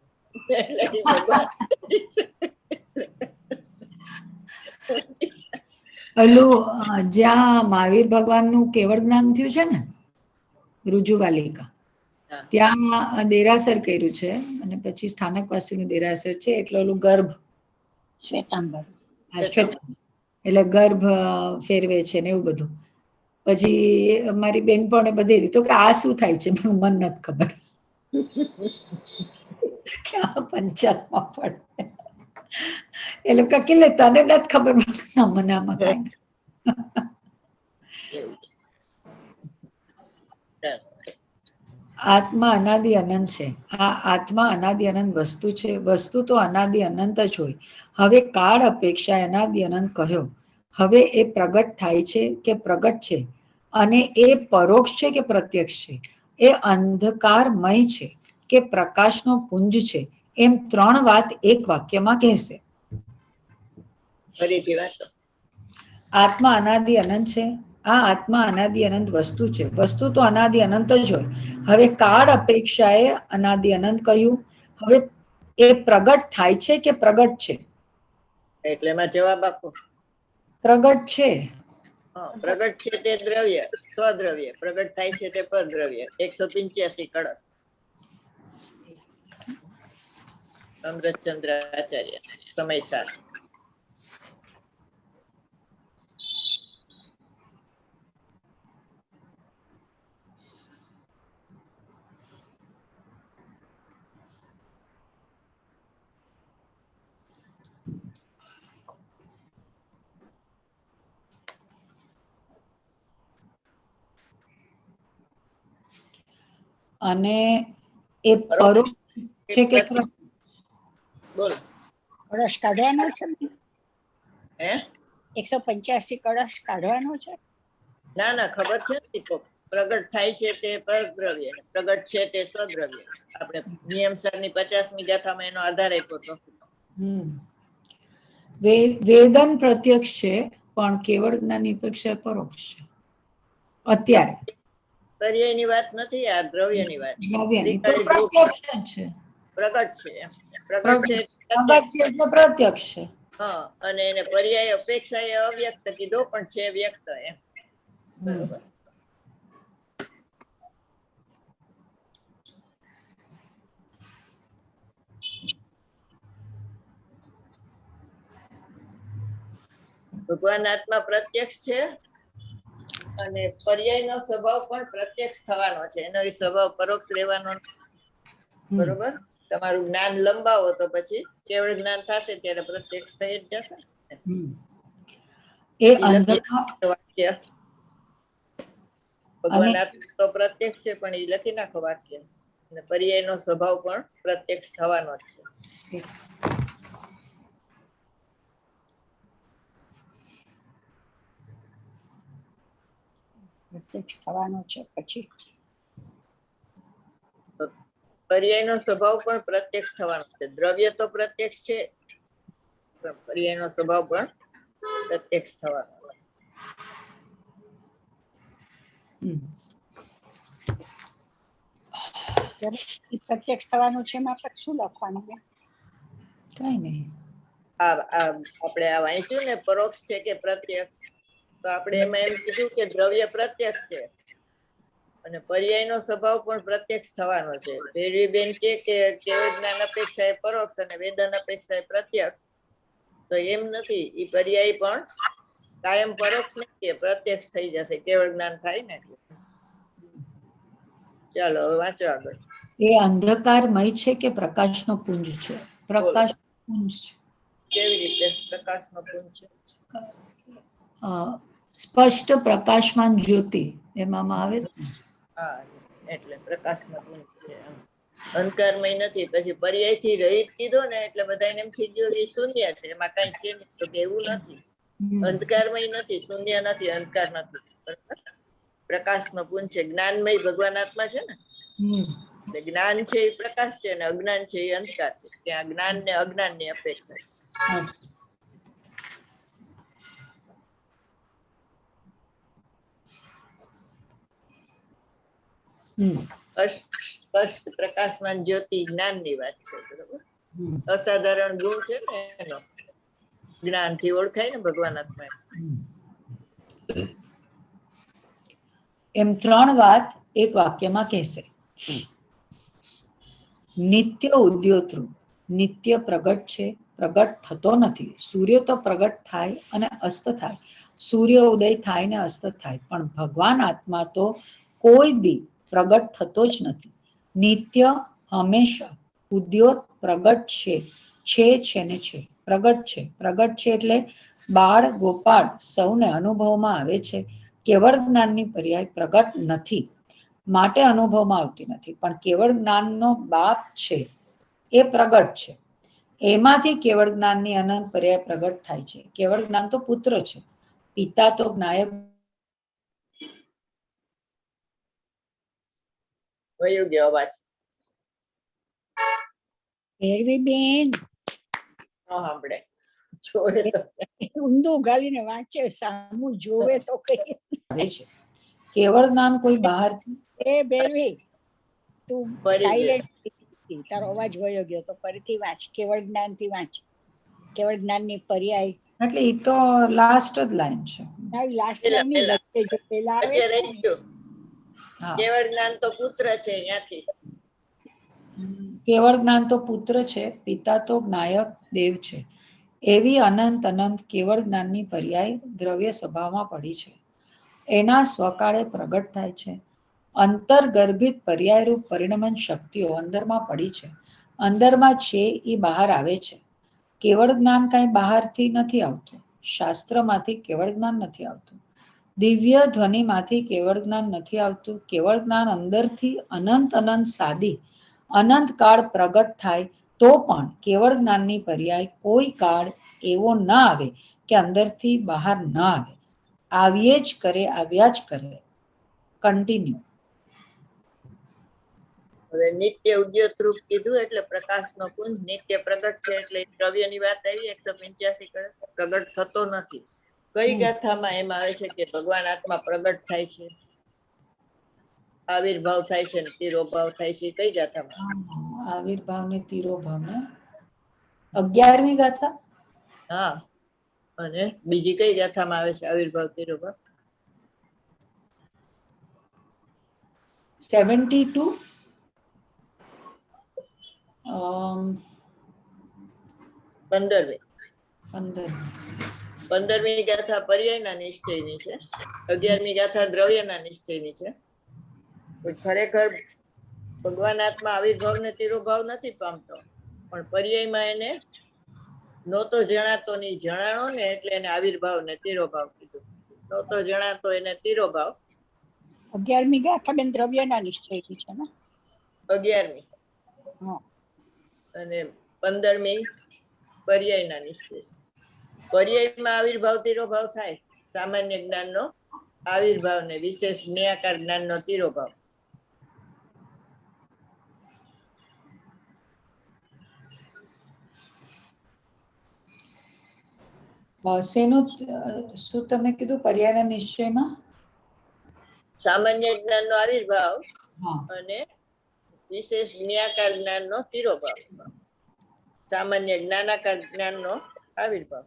B: પેલું જ્યાં મહાવીર ભગવાનનું કેવળ જ્ઞાન થયું છે ને રુજુવાલિકા, ત્યાં દેરાસર કર્યું છે અને પછી સ્થાનકવાસીનું દેરાસર છે. એટલે ઓલું ગર્ભ
C: શ્વેતાંબર,
B: એટલે ગર્ભ ફેરવે છે ને એવું બધું. પછી મારી બેનપણે બધી તો કે આ શું થાય છે, મને નથી ખબર. ક્યાં પંચાયતમાં પડે એ લોકો કે તને નથી ખબર, મને આમાં કઈ. આત્મા અનાદિ અનંત છે. આ આત્મા અનાદિ અનંત વસ્તુ છે. વસ્તુ તો અનાદિ અનંત જ હોય. હવે કાળ અપેક્ષા અનાદિ અનંત કહ્યો. હવે એ પ્રગટ થાય છે કે પ્રગટ છે, અને એ પરોક્ષ છે કે પ્રત્યક્ષ છે, એ અંધકારમય છે કે પ્રકાશનો પુંજ છે, એમ ત્રણ વાત એક વાક્યમાં કહેશે. આત્મા અનાદિ અનંત છે. આ આત્મા અનાદિ અનંત વસ્તુ છે. વસ્તુ તો અનાદિ અનંત જ હોય. હવે કાળ અપેક્ષાએ અનાદિ અનંત કહ્યું. હવે એ પ્રગટ થાય છે કે પ્રગટ છે?
A: એટલે એમાં જવાબ આપો.
B: પ્રગટ છે.
A: પ્રગટ છે તે દ્રવ્ય, સ્વદ્રવ્ય. પ્રગટ થાય છે તે પરદ્રવ્ય. 185 કળશ. અમૃતચંદ્ર આચાર્ય સમયસાર.
B: અને એ પરોક્ષ છે કે
A: બોલ
C: કળશ કાઢવાનો છે ને?
A: હે
C: 185 કળશ કાઢવાનો છે?
A: ના ના ખબર છે ને તો પ્રગટ થાય છે તે પરદ્રવ્ય ને પ્રગટ છે તે સ્વદ્રવ્ય. આપણે નિયમસરની 50મી ગાથામાં એનો આધાર આપ્યો હતો.
B: વેદન પ્રત્યક્ષ છે પણ કેવળ જ્ઞાનની અપેક્ષા પરોક્ષ છે અત્યારે.
A: પર્યાયની વાત નથી, આ દ્રવ્યની વાત છે. પ્રગટ છે એમ. પ્રગટ છે
B: પ્રત્યક્ષ છે.
A: હા, અને એને પર્યાય અપેક્ષા એ અવ્યક્ત કીધો પણ છે વ્યક્ત એમ. બરોબર. ભગવાન આત્મા પ્રત્યક્ષ છે અને પર્યાયનો સ્વભાવ પણ પ્રત્યક્ષ થવાનો છે. એનો સ્વભાવ પરોક્ષ રહેવાનો. બરોબર. તમારું જ્ઞાન લંબાવો તો પછી કેવળ જ્ઞાન થશે ત્યારે પ્રત્યક્ષ થઈ જ જશે.
B: એ
A: વાક્ય ભગવાન આત્મા તો પ્રત્યક્ષ છે પણ એ લખી નાખો વાક્ય. અને પર્યાયનો સ્વભાવ પણ પ્રત્યક્ષ થવાનો જ છે.
C: પ્રત્યક્ષ થવાનો છે પછી
A: પર્યાયનો સ્વભાવ પણ પ્રત્યક્ષ થવાનો છે. દ્રવ્ય તો પ્રત્યક્ષ છે, પર્યાયનો સ્વભાવ પણ પ્રત્યક્ષ થવાનો
C: છે. પ્રત્યક્ષ થવાનું છે એમાં આપણે શું લખવાનું?
B: કઈ નહીં.
A: આપણે આ વાંચ્યું ને પરોક્ષ છે કે પ્રત્યક્ષ, તો આપણે એમાં એમ કીધું કે દ્રવ્ય પ્રત્યક્ષ છે અને પર્યાયનો સ્વભાવ પણ પ્રત્યક્ષ થવાનો છે. ભેરવીબેન કે કેવળ જ્ઞાન અપેક્ષા એ પરોક્ષ અને વેદન અપેક્ષા એ પ્રત્યક્ષ, તો એમ નથી. એ પર્યાય પણ કાયમ પરોક્ષ નથી, પ્રત્યક્ષ થઈ જશે કેવળ જ્ઞાન થાય ને. ચાલો હવે વાંચો આગળ.
B: એ અંધકારમય છે કે પ્રકાશનો પુંજ છે? પ્રકાશ પુંજ.
A: કેવી રીતે પ્રકાશનો પુંજ છે?
B: સ્પષ્ટ પ્રકાશમાન જ્યોતિ એમાં આવે.
A: હા, એટલે પ્રકાશનો પુંજ છે. અંધકારમય નથી. પછી પર્યાય થી રહિત કીધો ને એટલે બધા એમ થઈ ગયું કે શૂન્ય છે, એમાં કઈ છે નહીં. તો કે એવું નથી. અંધકારમય નથી, શૂન્ય નથી, અંધકાર નથી. બરાબર. પ્રકાશનો પુંજ છે. જ્ઞાનમય ભગવાન આત્મા છે ને, જ્ઞાન છે એ પ્રકાશ છે અને અજ્ઞાન છે એ અંધકાર છે. ત્યાં જ્ઞાન ને અજ્ઞાન ની અપેક્ષા છે. સ્પષ્ટ પ્રકાશમાન જ્યોતિ જ્ઞાન ની વાત છે. બરોબર. અસાધારણ ગુણ છે ને એનો, જ્ઞાન થી ઓળખાય ને ભગવાન આત્મા.
B: એમ 3 વાત એક વાક્યમાં કહેશે. નિત્ય ઉદ્યોતૃ. નિત્ય પ્રગટ છે, પ્રગટ થતો નથી. સૂર્ય તો પ્રગટ થાય અને અસ્ત થાય, સૂર્ય ઉદય થાય ને અસ્ત થાય, પણ ભગવાન આત્મા તો કોઈ દી પ્રગટ થતો જ નથી. નિત્ય હંમેશા, ઉદ્યોત પ્રગટ છે ને છે. પ્રગટ છે. પ્રગટ છે એટલે બાળ ગોપાળ સૌને અનુભવમાં આવે છે. કેવળ જ્ઞાનની પર્યાય પ્રગટ નથી, માટે અનુભવમાં આવતી નથી. પણ કેવળ જ્ઞાનનો બાપ છે એ પ્રગટ છે. એમાંથી કેવળ જ્ઞાનની અનંત પર્યાય પ્રગટ થાય છે. કેવળ જ્ઞાન તો પુત્ર છે, પિતા તો જ્ઞાયક.
A: વયું ગયો અવાજ.
C: ભેરવીબેન
A: સાંભળે, જોવે તો
C: ઊંધું ગાલીને વાંચે, સામું જોવે તો કઈ
B: છે. કેવળ જ્ઞાન કોઈ બહાર.
C: એ ભેરવી તું સાયલેન્ટ, તારો અવાજ વયો ગયો તો ફરીથી વાંચ. કેવળ જ્ઞાન થી વાંચ. કેવળ જ્ઞાન ની પર્યાય
B: એટલે એ તો લાસ્ટ જ લાઈન છે.
C: લાસ્ટ લાઈન ની વચ્ચે જો પેલા આવે છે.
A: કેવળ જ્ઞાન તો પુત્ર છે. ત્યાંથી
B: કેવળ જ્ઞાન તો પુત્ર છે, પિતા તો જ્ઞાયક દેવ છે. એવી અનંત કેવળ જ્ઞાનની પર્યાય દ્રવ્ય સ્વભાવમાં પડી છે. એના સ્વકાળે પ્રગટ થાય છે. અંતર્ગર્ભિત પર્યાયરૂપ પરિણમન શક્તિઓ અંદરમાં પડી છે. અંદરમાં છે એ બહાર આવે છે. કેવળ જ્ઞાન કઈ બહારથી નથી આવતું. શાસ્ત્રમાંથી કેવળ જ્ઞાન નથી આવતું. દિવ્ય ધ્વનિમાંથી કેવળ જ્ઞાન નથી આવતું. કેવળ જ્ઞાન અંદરથી અનંત અનંત સાદી અનંત કાળ પ્રગટ થાય તો પણ કેવળ જ્ઞાનની પર્યાય કોઈ કાળ એવો ન આવે કે અંદરથી બહાર ન આવે. આવ્યા જ કરે. કન્ટિન્યુ.
A: હવે નિત્ય ઉદ્યોતરૂપ કીધું એટલે પ્રકાશનો પુંજ નિત્ય પ્રગટ છે, એટલે દ્રવ્યની વાત આવી 185 કળશ પ્રગટ થતો નથી. કઈ ગાથામાં એમ આવે છે કે ભગવાન આત્મા પ્રગટ થાય છે, આવિર્ભાવ થાય છે ને તિરોભાવ થાય છે? કઈ ગાથામાં?
B: આવિર્ભાવ ને તિરોભાવ ને 11મી ગાથા.
A: હા, અને બીજી કઈ ગાથામાં આવે છે આવિર્ભાવ તિરોભાવ?
B: 72.
A: 15મી ગાથા પર્યાયના નિશ્ચયની છે, 11મી ગાથા દ્રવ્યના નિશ્ચયની છે. ખરેખર ભગવાન આત્મા આવિર્ભાવ ને તિરોભાવ નથી પામતો, પણ પર્યાયમાં એને નહોતો જણાતો ની જણાણો ને એટલે એને આવિર્ભાવ ને તિરોભાવ કીધું. નહોતો જણાતો એને તિરોભાવ.
C: 11મી ગાથા બેન દ્રવ્યના નિશ્ચયની છે ને?
A: 11મી. અને 15મી પર્યાયના નિશ્ચય. પર્યાયમાં આવિર્ભાવ તિરોભાવ થાય. સામાન્ય જ્ઞાનનો આવિર્ભાવ ને વિશેષ જ્ઞેયાકાર જ્ઞાનનો તિરોભાવ.
B: શેનું શું તમે કીધું? પર્યાયના નિશ્ચયમાં
A: સામાન્ય જ્ઞાનનો આવિર્ભાવ અને વિશેષ જ્ઞેયાકાર જ્ઞાનનો તિરોભાવ. સામાન્ય જ્ઞાનાકાર જ્ઞાનનો આવિર્ભાવ.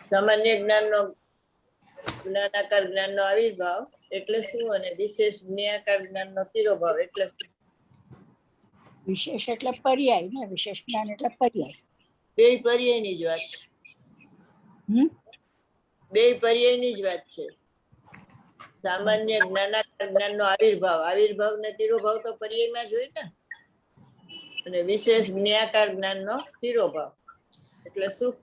A: સામાન્ય જ્ઞાનનો જ્ઞાનાકાર જ્ઞાનનો આવિર્ભાવ એટલે શું, અને વિશેષ જ્ઞેયાકાર જ્ઞાનનો તિરોભાવ એટલે શું?
C: વિશેષ એટલે પર્યાય ને, વિશેષ જ્ઞાન એટલે પર્યાય.
A: બે પર્યાયની જ વાત છે. બે પર્યાયની જ વાત છે. સામાન્ય જ્ઞાનાકાર જ્ઞાનનો આવિર્ભાવ ને તિરોભાવ તો પર્યાયમાં જ હોય ને, અને વિશેષ જ્ઞેયાકાર જ્ઞાનનો તિરોભાવ એટલે શું?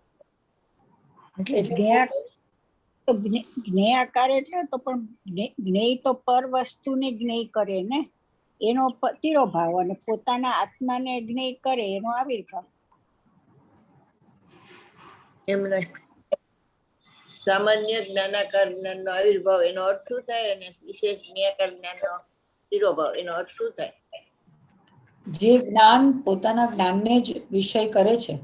C: જ્ઞેયાકાર એટલે તો પણ જ્ઞેય તો પર વસ્તુને જ્ઞેય કરે ને, એનો તિરોભાવ, અને પોતાના આત્માને જ્ઞેય કરે એનો આવિર્ભાવ.
A: એમ નહીં. સામાન્ય જ્ઞાનાકાર જ્ઞાનનો આવિર્ભાવ એનો અર્થ શું થાય, અને વિશેષ જ્ઞેયાકાર જ્ઞાનનો તિરોભાવ એનો અર્થ શું થાય?
B: જે જ્ઞાન પોતાના જ્ઞાનને જ વિષય કરે છે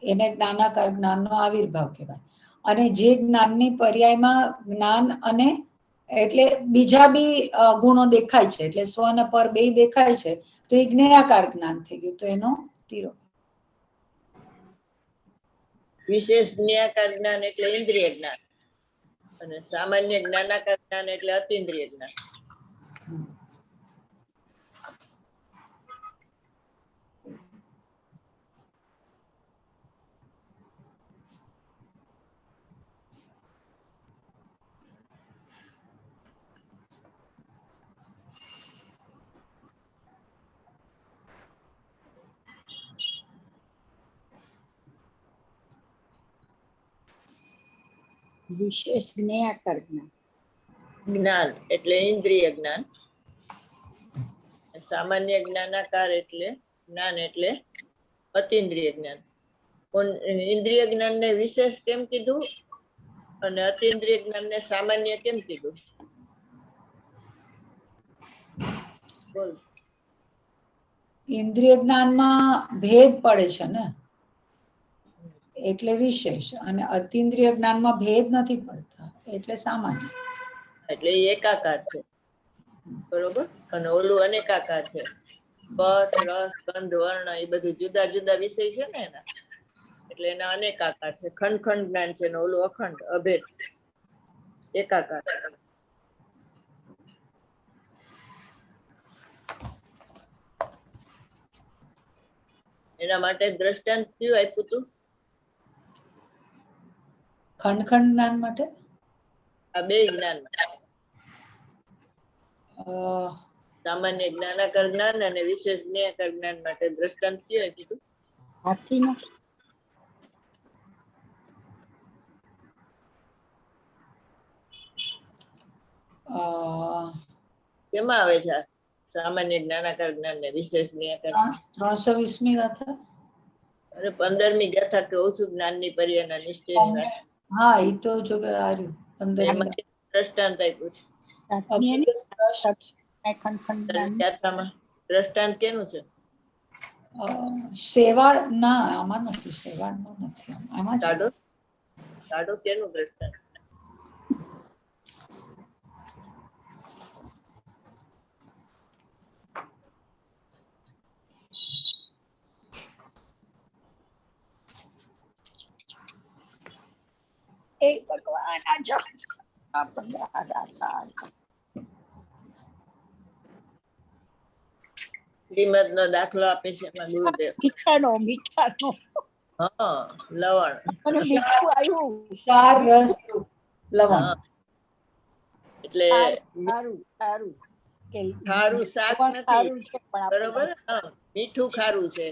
B: એને જ્ઞાનાકાર જ્ઞાનનો આવિર્ભાવ કહેવાય. અને જે જ્ઞાનની પર્યાયમાં જ્ઞાન અને એટલે બીજા બી ગુણો દેખાય છે, એટલે સ્વ અને પર બે દેખાય છે, તો એ જ્ઞેયાકાર જ્ઞાન થઈ ગયું, તો એનો તિરોભાવ.
A: વિશેષ જ્ઞેયાકાર જ્ઞાન એટલે ઇન્દ્રિય જ્ઞાન, અને સામાન્ય જ્ઞાનાકાર જ્ઞાન એટલે અતિન્દ્રિય જ્ઞાન.
C: વિશેષ જ્ઞેયાકાર
A: જ્ઞાન એટલે ઇન્દ્રિય જ્ઞાન, સામાન્ય જ્ઞાનાકાર એટલે જ્ઞાન એટલે અતિન્દ્રિય જ્ઞાન. ઇન્દ્રિય જ્ઞાન ને વિશેષ કેમ કીધું અને અતિન્દ્રિય જ્ઞાન ને સામાન્ય કેમ કીધું? બોલ.
B: ઇન્દ્રિય જ્ઞાનમાં ભેદ પડે છે ને, એટલે વિશેષ, અને અતિન્દ્રિય જ્ઞાનમાં ભેદ નથી પડતા એટલે સામાન્ય.
A: એટલે એ એકાકાર છે, બરોબર, અને ઓલું અનેકાકાર છે. બસ, રસ, ગંધ, વર્ણ એ બધું જુદા જુદા વિષય છે ને એના, એટલે એના અનેકાકાર છે. ખંડ ખંડ જ્ઞાન છે ને ઓલું અખંડ અભેદ એકાકાર. એના માટે દ્રષ્ટાંત કયું આપ્યું તું?
B: ખંડ ખંડ જ્ઞાન માટે
A: આ બે જ્ઞાન, સામાન્ય જ્ઞાનાકાર જ્ઞાન અને વિશેષ જ્ઞાનાકાર જ્ઞાન માટે દ્રષ્ટાંત કયું આપ્યું તું?
C: હાથીનો
A: કેમાં આવે છે આ સામાન્ય જ્ઞાનાકાર જ્ઞાન ને વિશેષ જ્ઞાનાકાર?
B: 320મી ગાથા.
A: અરે 15મી ગાથા કહું છું, જ્ઞાનની પર્યાયના નિશ્ચયની વાત.
B: હા, એ તો જો કે આર્યું 15મી
A: એમાં દ્રષ્ટાંત આપ્યું છે
C: ખંડ ખંડ જ્ઞાન
A: ગાથામાં. દ્રષ્ટાંત કેનું છે?
B: સેવાળ ના, આમાં નથી, સેવાળ નથી, આમાં છે.
A: કાઢો કાઢો, કેનું દ્રષ્ટાંત?
C: એ ભગવાન આ જો આ 15 ગાથા
A: શ્રીમદ નો દાખલો આપે છે એમાં ગુરુદેવ.
C: મીઠાનો
A: હા, લવણ
C: અને મીઠું આવ્યું.
B: 4 રસ લવણ.
A: હા. એટલે
C: સારું સારું કે
A: ખારું શાક
C: પણ
A: નથી,
C: સારું છે પણ આપણે
A: બરોબર? હા, મીઠું ખારું છે.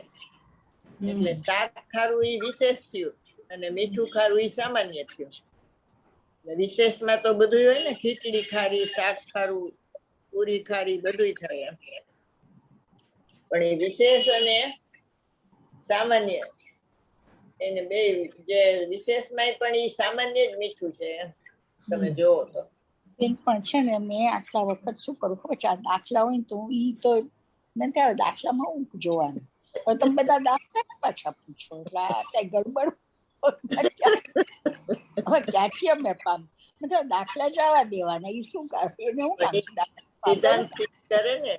A: એટલે શાક ખારું ઈ વિશેષ થયું અને મીઠું ખારું ઈ સામાન્ય થયું. વિશેષમાં તો બધું હોય ને, ખીચડી ખારી, શાક ખારું, પૂરી ખારી, બધું થાય એમ. પણ એ વિશેષ અને સામાન્ય એને બે, જે વિશેષમાં પણ ઈ સામાન્ય જ મીઠું છે એમ તમે જોવો તો.
C: બેન પણ છે ને, મેં આટલા વખત શું કરું ખબર છે, આ દાખલા હોય ને તો ઈ તો મેં ત્યારે દાખલામાં હું જોવાનું, હવે તમે બધા દાખલા પાછા પૂછો એટલે આ કઈ ગડબડ હવે ક્યાંથી અમે પામ, મતલબ દાખલા જવા દેવાના, ઈ શું કરે એને હું કામ છે?
A: સિદ્ધાંત સિદ્ધ કરે ને,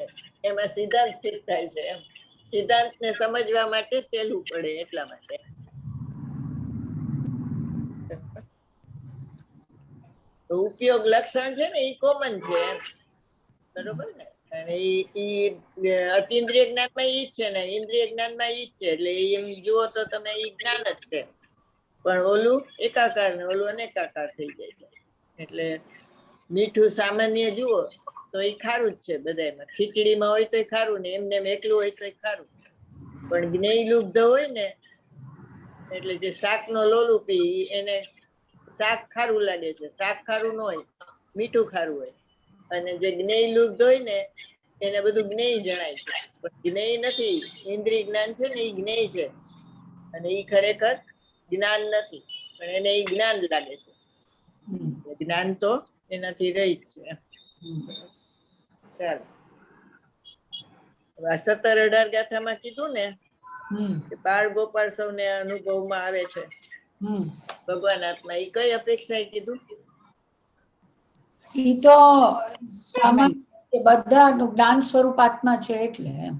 A: એમાં સિદ્ધાંત સિદ્ધ થાય છે એમ. સિદ્ધાંત ને સમજવા માટે સહેલું પડે એટલા માટે. ઉપયોગ લક્ષણ છે ને એ કોમન છે એમ, બરોબર ને? અને ઈ અતિન્દ્રિય જ્ઞાનમાં ઈ જ છે ને, ઇન્દ્રિય જ્ઞાનમાં ઈ જ છે. એટલે એમ જુઓ તો તમે ઈ જ્ઞાન જ છે, પણ ઓલું એકાકાર ને ઓલું અનેકાકાર થઈ જાય છે. એટલે મીઠું સામાન્ય જુઓ તો એ ખારું જ છે બધામાં. ખીચડીમાં હોય તો ખારું ને, એમને એકલું હોય તો ખારું. પણ જ્ઞેય લુબ્ધ હોય ને, એટલે જે શાકનો લોલુપી એને શાક ખારું લાગે છે, શાક ખારું ન હોય, મીઠું ખારું હોય. અને જે જ્ઞેય લુબ્ધ હોય ને એને બધું જ્ઞેય જણાય છે, પણ જ્ઞેય નથી. ઇન્દ્રિય જ્ઞાન છે ને એ જ્ઞેય છે અને એ ખરેખર જ્ઞાન નથી, પણ એને એ જ્ઞાન લાગે છે. જ્ઞાન તો એનાથી રહી જ છે. ચાલો, 17-18 ગાથામાં કીધું ને કે બાળ ગોપાળ સૌને અનુભવમાં આવે છે ભગવાન આત્મા. એ કઈ અપેક્ષા એ કીધું?
B: ઈ તો સામાન્ય બધાનું જ્ઞાન સ્વરૂપ આત્મા છે એટલે એમ.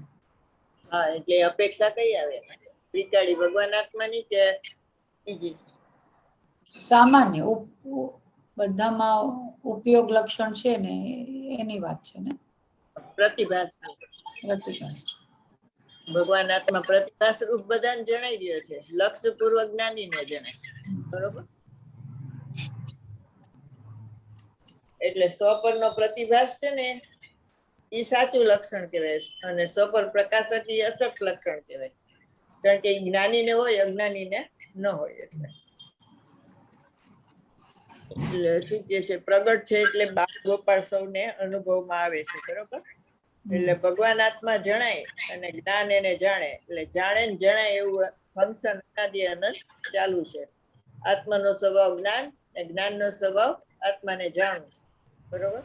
A: હા, એટલે અપેક્ષા કઈ આવે? ત્રિકાળી ભગવાન આત્માની કે બીજી? સામાન્ય
B: બધામાં ઉપયોગ લક્ષણ છે ને એની વાત છે ને.
A: પ્રતિભાસ ભગવાન આત્મા પ્રતિભાસ રૂપ બધાને જણાઈ રહ્યો છે, લક્ષ્ય પૂર્વક જ્ઞાનીને જણાય, બરોબર? એટલે સ્વપર નો પ્રતિભાસ છે ને એ સાચું લક્ષણ કહેવાય, અને સ્વપર પ્રકાશક એ અસત લક્ષણ કહેવાય, કારણ કે જ્ઞાનીને હોય, અજ્ઞાનીને ન હોય. એટલે શું કે છે, પ્રગટ છે એટલે બાળ ગોપાળ સૌને અનુભવમાં આવે છે, બરોબર? એટલે ભગવાન આત્મા જણાય અને જ્ઞાન એને જાણે, એટલે જાણે ને જણાય એવું ફંક્શન અનાદિ અનંત ચાલુ છે. આત્માનો સ્વભાવ જ્ઞાન અને જ્ઞાનનો સ્વભાવ આત્માને જાણવું, બરોબર?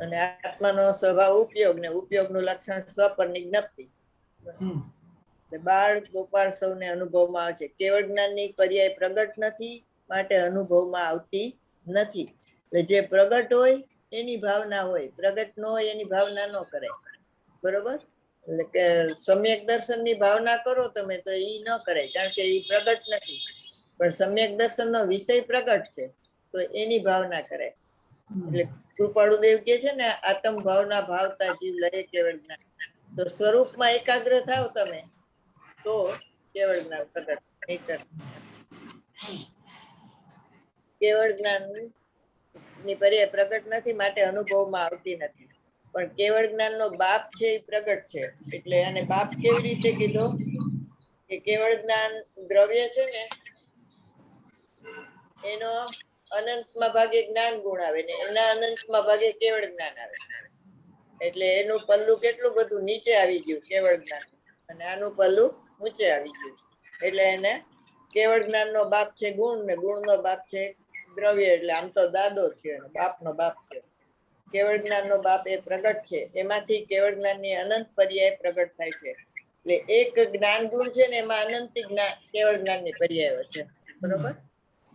A: અને આત્માનો સ્વભાવ ઉપયોગ ને ઉપયોગનું લક્ષણ સ્વપરની જ્ઞપ્તિ. બાળ ગોપાળ સૌને અનુભવમાં આવે છે. કેવળ જ્ઞાનની પર્યાય પ્રગટ નથી, માટે અનુભવમાં આવતી નથી. એટલે જે પ્રગટ હોય એની ભાવના હોય, પ્રગટ ન હોય એની ભાવના ન કરાય, બરોબર? એટલે કે સમ્યક દર્શનની ભાવના કરો તમે તો એ ન કરાય, કારણ કે એ પ્રગટ નથી. પણ સમ્યક દર્શનનો વિષય પ્રગટ છે તો એની ભાવના કરાય. એટલે કૃપાળુદેવ કે છે ને, આત્મ ભાવના ભાવતા જીવ લહે કેવળ જ્ઞાન. તો સ્વરૂપમાં એકાગ્ર થાવ તમે તો કેવળ જ્ઞાન પ્રગટ. નહીંતર કેવળ જ્ઞાન ની પર્યાય પ્રગટ નથી, માટે અનુભવમાં આવતી નથી. પણ કેવળ જ્ઞાન નો બાપ છે એ પ્રગટ છે. એટલે આને બાપ કેવી રીતે કીધો કે કેવળ જ્ઞાન દ્રવ્ય છે ને એનો અનંતમાં ભાગે જ્ઞાન ગુણ આવે ને એના અનંતમાં ભાગે કેવળ જ્ઞાન આવે. એટલે એનું પલ્લું કેટલું બધું નીચે આવી ગયું કેવળ જ્ઞાન, અને આનું પલ્લું ઊંચે આવી ગયું. એટલે એને કેવળ જ્ઞાન નો બાપ છે ગુણ ને ગુણ નો બાપ છે દ્રવ્ય. એટલે આમ તો દાદો થયો, બાપ નો બાપ થયો. કેવળ જ્ઞાન નો બાપ એ પ્રગટ છે. એમાંથી કેવળ જ્ઞાન ની અનંત પર્યાય પ્રગટ થાય છે. એટલે એક જ્ઞાન ગુણ છે ને એમાં અનંત કેવળ જ્ઞાન ની પર્યાયો છે. બરોબર.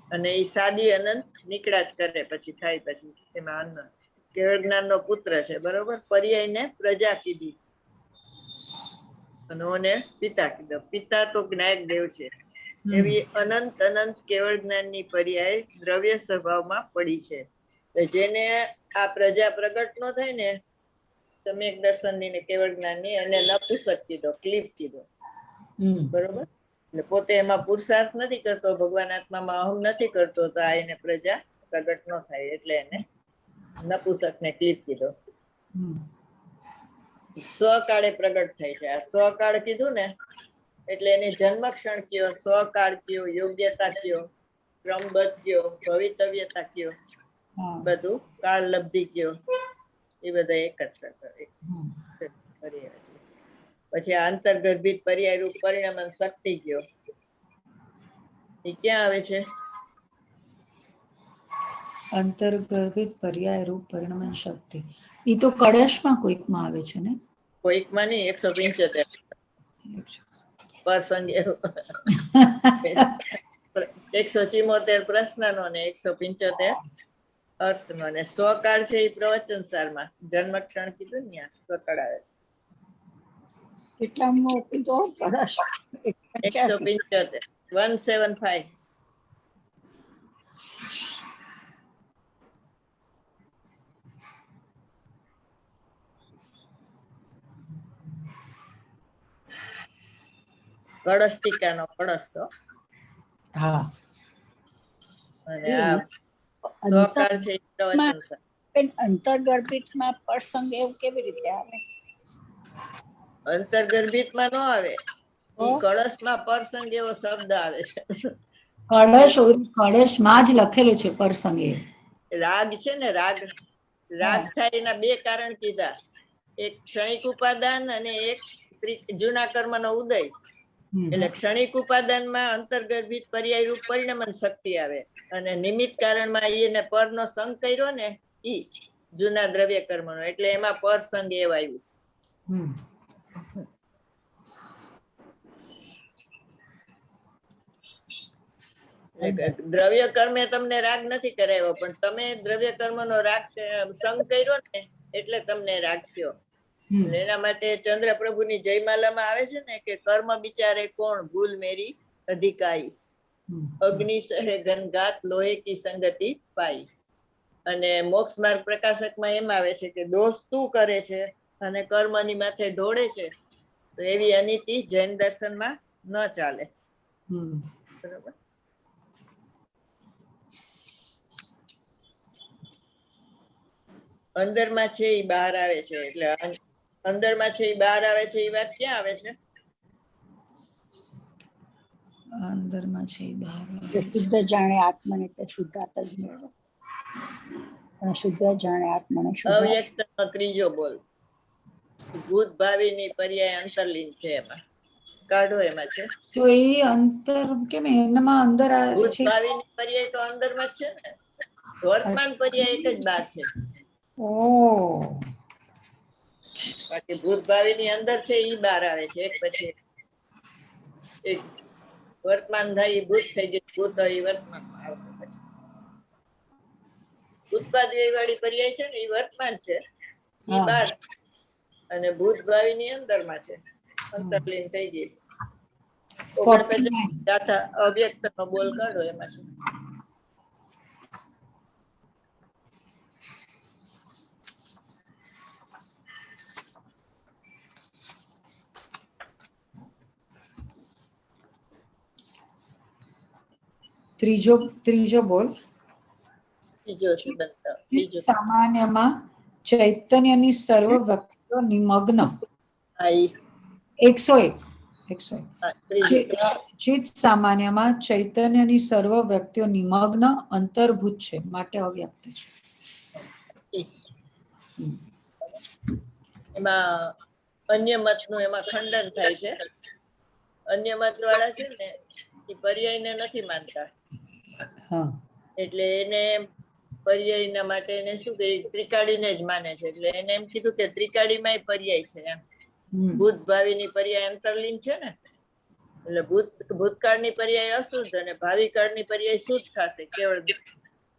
A: અને એ સાદી અનંત નીકળ્યા જ કરે પછી થાય પછી એમાં અનંત કેવળ જ્ઞાન નો પુત્ર છે. બરોબર. પર્યાય ને પ્રજા કીધી અને પિતા કીધો. પિતા તો જ્ઞાયક દેવ છે. એવી અનંત અનંત કેવળ જ્ઞાન ની પર્યાય દ્રવ્ય સ્વભાવમાં પડી છે. જેને આ પ્રજા પ્રગટ નો થાય ને સમ્યક દર્શન ની ને કેવળ જ્ઞાન ની, અને નપુસક કીધો, ક્લિપ કીધો. બરોબર. એટલે પોતે એમાં પુરુષાર્થ નથી કરતો, ભગવાન આત્મામાં અહમ નથી કરતો, તો આ એને પ્રજા પ્રગટ ન થાય. એટલે એને નપુસક ને ક્લિપ કીધો. સ્વકાળે પ્રગટ થાય છે. આ સ્વકાળ કીધું ને એટલે એની જન્મ ક્ષણ કયો, સ્વકાળ કયો, યોગ્યતા કયો, ક્રમબદ્ધ કયો, ભવિતવ્યતા કયો, બધું કાળ લબ્ધિ કયો, એ બધા એક જ પર્યાય. પછી આંતરગર્ભિત પર્યાય રૂપ પરિણામ શક્તિ કયો, એ ક્યાં આવે છે?
B: અંતર્ગર્ભિત પર્યાય રૂપ પરિણામ શક્તિ, એ તો કળશમાં કોઈકમાં આવે છે ને?
A: કોઈકમાં નહીં, 175 પ્રસંગે 174 પ્રશ્નનો ને 175 અર્થનો. ને સ્વકાળ છે એ પ્રવચન સારમાં જન્મ ક્ષણ કીધું ને સ્વકાળ આવે છે.
C: કેટલામો કીધો?
A: 175 175. કળશ ટીકાનો કળશ.
B: હા.
A: અને આ સ્વકાળ છે એ પ્રવચન સાર.
C: અંતર્ગર્ભિતમાં પ્રસંગ એવું કેવી રીતે આવે?
A: અંતર્ગર્ભિતમાં ન આવે, એ કળશમાં પ્રસંગ એવો શબ્દ આવે છે.
B: કળશમાં જ લખેલું છે પ્રસંગે.
A: રાગ છે ને, રાગ થાય એના બે કારણ કીધા. એક ક્ષણિક ઉપાદાન અને એક જૂના કર્મનો ઉદય. એટલે ક્ષણિક ઉપાદાનમાં અંતર્ગર્ભિત પર્યાય રૂપ પરિણમન શક્તિ આવે, અને નિમિત્ત કારણમાં એને પરનો સંગ કર્યો ને ઈ જૂના દ્રવ્ય કર્મનો, એટલે એમાં પરસંગ એવ આવ્યું. દ્રવ્ય કર્મે તમને રાગ નથી કરાવ્યો, પણ તમે દ્રવ્ય કર્મનો રાગ સંગ કર્યો ને એટલે તમને રાગ થયો. એના માટે ચંદ્ર પ્રભુની જયમાલામાં આવે છે ને કે કર્મ બિચારે કોણ ભૂલ મેરી અધિકાઈ, અગ્નિ સહે ઘનઘાત લોહે કી સંગતિ પાઈ. અને મોક્ષ માર્ગ પ્રકાશકમાં એમ આવે છે કે દોષ તું કરે છે અને કર્મની માથે ઢોળે છે, તો એવી અનિતિ જૈન દર્શનમાં ન ચાલે. બરોબર. અંદરમાં છે એ બહાર આવે છે. એટલે અંદરમાં છે એ બહાર આવે છે, એ વાત ક્યાં આવે છે?
B: અંદરમાં છે એ બહાર આવે.
C: શુદ્ધ જાણે આત્મને તે શુદ્ધાત જ મેળવો. શુદ્ધ જાણે આત્મને શુદ્ધ.
A: અવ્યક્ત ત્રીજો બોલ. ભૂત ભાવિની પર્યાય અંતર્લીન છે, એમાં કાઢો. એમાં છે
B: તો એ અંતર કેમ એનામાં અંદર આવે
A: ભૂત
B: છે?
A: ભાવિની પર્યાય તો અંદરમાં જ છે ને. વર્તમાન પર્યાય એક જ બહાર છે. બાકી ભૂત ભાવિની અંદર છે એ બહાર આવે છે એક પછી એક. વર્તમાન થાય એ ભૂત થઈ ગયું, ભૂત એ વર્તમાનમાં આવશે. પછી ઉત્પાદય વાળી પર્યાય છે ને એ વર્તમાન છે, એ બહાર, અને ભૂત ભાવિની અંદરમાં છે, અંતર્લીન થઈ ગઈ. ગાથા અવ્યક્ત નો બોલ કાઢો. એમાં છે
B: ત્રીજો બોલ.
A: બીજો છે બતાવ.
B: ચિત્ત
A: બીજો
B: સામાન્યમાં ચૈતન્યની સર્વ વ્યક્તિઓ નિમગ્ન.
A: હા ઈ.
B: 101.
A: હા, ત્રીજો.
B: ચિત્ત સામાન્યમાં ચૈતન્યની સર્વ વ્યક્તિઓ નિમગ્ન અંતર્ભૂત છે માટે અવ્યક્ત છે.
A: ઈ. એમાં અન્ય મતનું એમાં ખંડન થાય છે. અન્ય મત વાળા છે ને એ પર્યાયને નથી માનતા,
B: હા
A: એટલે એને પર્યાયના માટે એને શું કે ત્રિકાળીને જ માને છે. એટલે એને એમ કીધું કે ત્રિકાળીમાં પર્યાય છે એમ. ભૂત ભાવિની પર્યાય અંતરલીન છે ને, એટલે ભૂતકાળની પર્યાય અશુદ્ધ અને ભાવિ કાળની પર્યાય શુદ્ધ થશે કેવળ.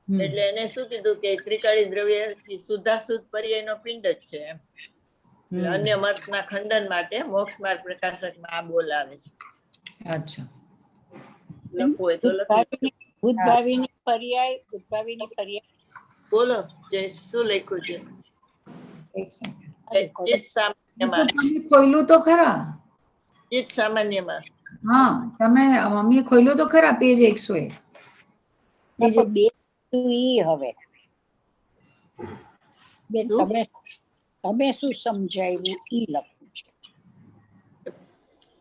A: એટલે એને શું કીધું કે ત્રિકાળી દ્રવ્ય શુદ્ધાશુદ્ધ પર્યાયનો પિંડ જ છે એમ. એટલે અન્ય મતના ખંડન માટે મોક્ષ માર્ગ પ્રકાશકમાં આ બોલ આવે છે.
B: અચ્છા.
A: લખવું હોય તો લખી.
C: ભૂતભાવીની પર્યાય
A: બોલો જે શું લખ્યું છે.
B: એક સેકન્ડ.
A: ચિત્ત સામાન્યમાં.
B: તમે ખોલ્યું તો ખરા.
A: ચિત્ત સામાન્યમાં.
B: હા તમે મમ્મી ખોલ્યું તો ખરા પેજ 101.
C: બે ઈ હવે બેન તમે શું સમજાવ્યું ઈ લખવું છે.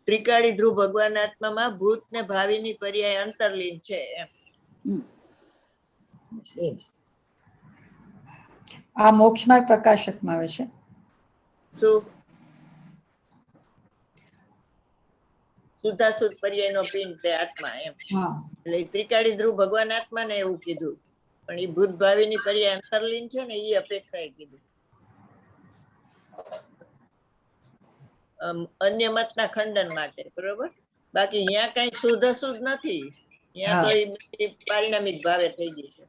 A: ત્રિકાળી ધ્રુવ ભગવાન આત્મામાં ભૂત ને ભાવિની પર્યાય અંતરલીન છે એમ.
B: આ મોક્ષ માર્ગ પ્રકાશકમાં આવે છે.
A: શું શુદ્ધાશુદ્ધ પર્યાયનો પિંડ તે આત્મા એમ. એટલે ત્રિકાળી ધ્રુવ ભગવાન આત્મા ને એવું કીધું, પણ એ ભૂત ભાવિની પર્યાય અંતરલીન છે ને એ અપેક્ષાએ કીધું. અન્ય મતના ખંડન માટે બરોબર. બાકી અહીંયા કઈ શુદ્ધ અશુદ્ધ નથી, અહીંયા તો એ પારિણામિક ભાવે થઈ ગઈ છે.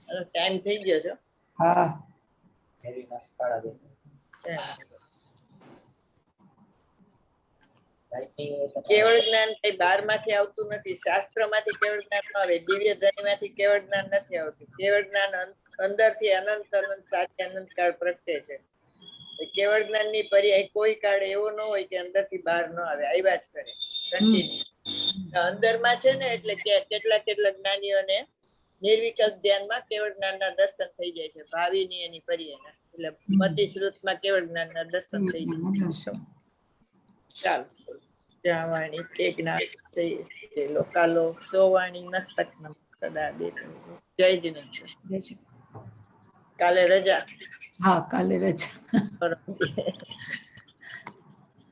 A: ટાઈમ થઈ ગયો છે.
B: હા
A: કેવળ જ્ઞાન કઈ બહાર માંથી આવતું નથી. શાસ્ત્ર માંથી કેવળ જ્ઞાન ન આવે, દિવ્ય ધ્વનિ માંથી કેવળ જ્ઞાન નથી આવતું. કેવળ જ્ઞાન અંદર થી અનંત અનંત સાચી અનંત કાળ પ્રગટે છે. કેવળ જ્ઞાન ની પર્યાય કોઈ કાળ એવો ન હોય કે અંદર થી બહાર ન આવે, આવ્યા જ કરે કન્ટિન્યુ. અંદર માં છે ને, એટલે કેટલા જ્ઞાનીઓને નિર્વિકલ્પ ધ્યાનમાં કેવળ જ્ઞાનના દર્શન થઈ જાય છે. ભાવિની એની પર્યાય, એટલે મતિ શ્રુતમાં કેવળ જ્ઞાનના દર્શન થઈ જાય. ચાલો. જાવાણી તે જ્ઞાન લોકાલોક સોવાણી મસ્તક નમ સદા દે. જય જીનેન્દ્ર. કાલે રજા.
B: હા કાલે રજા.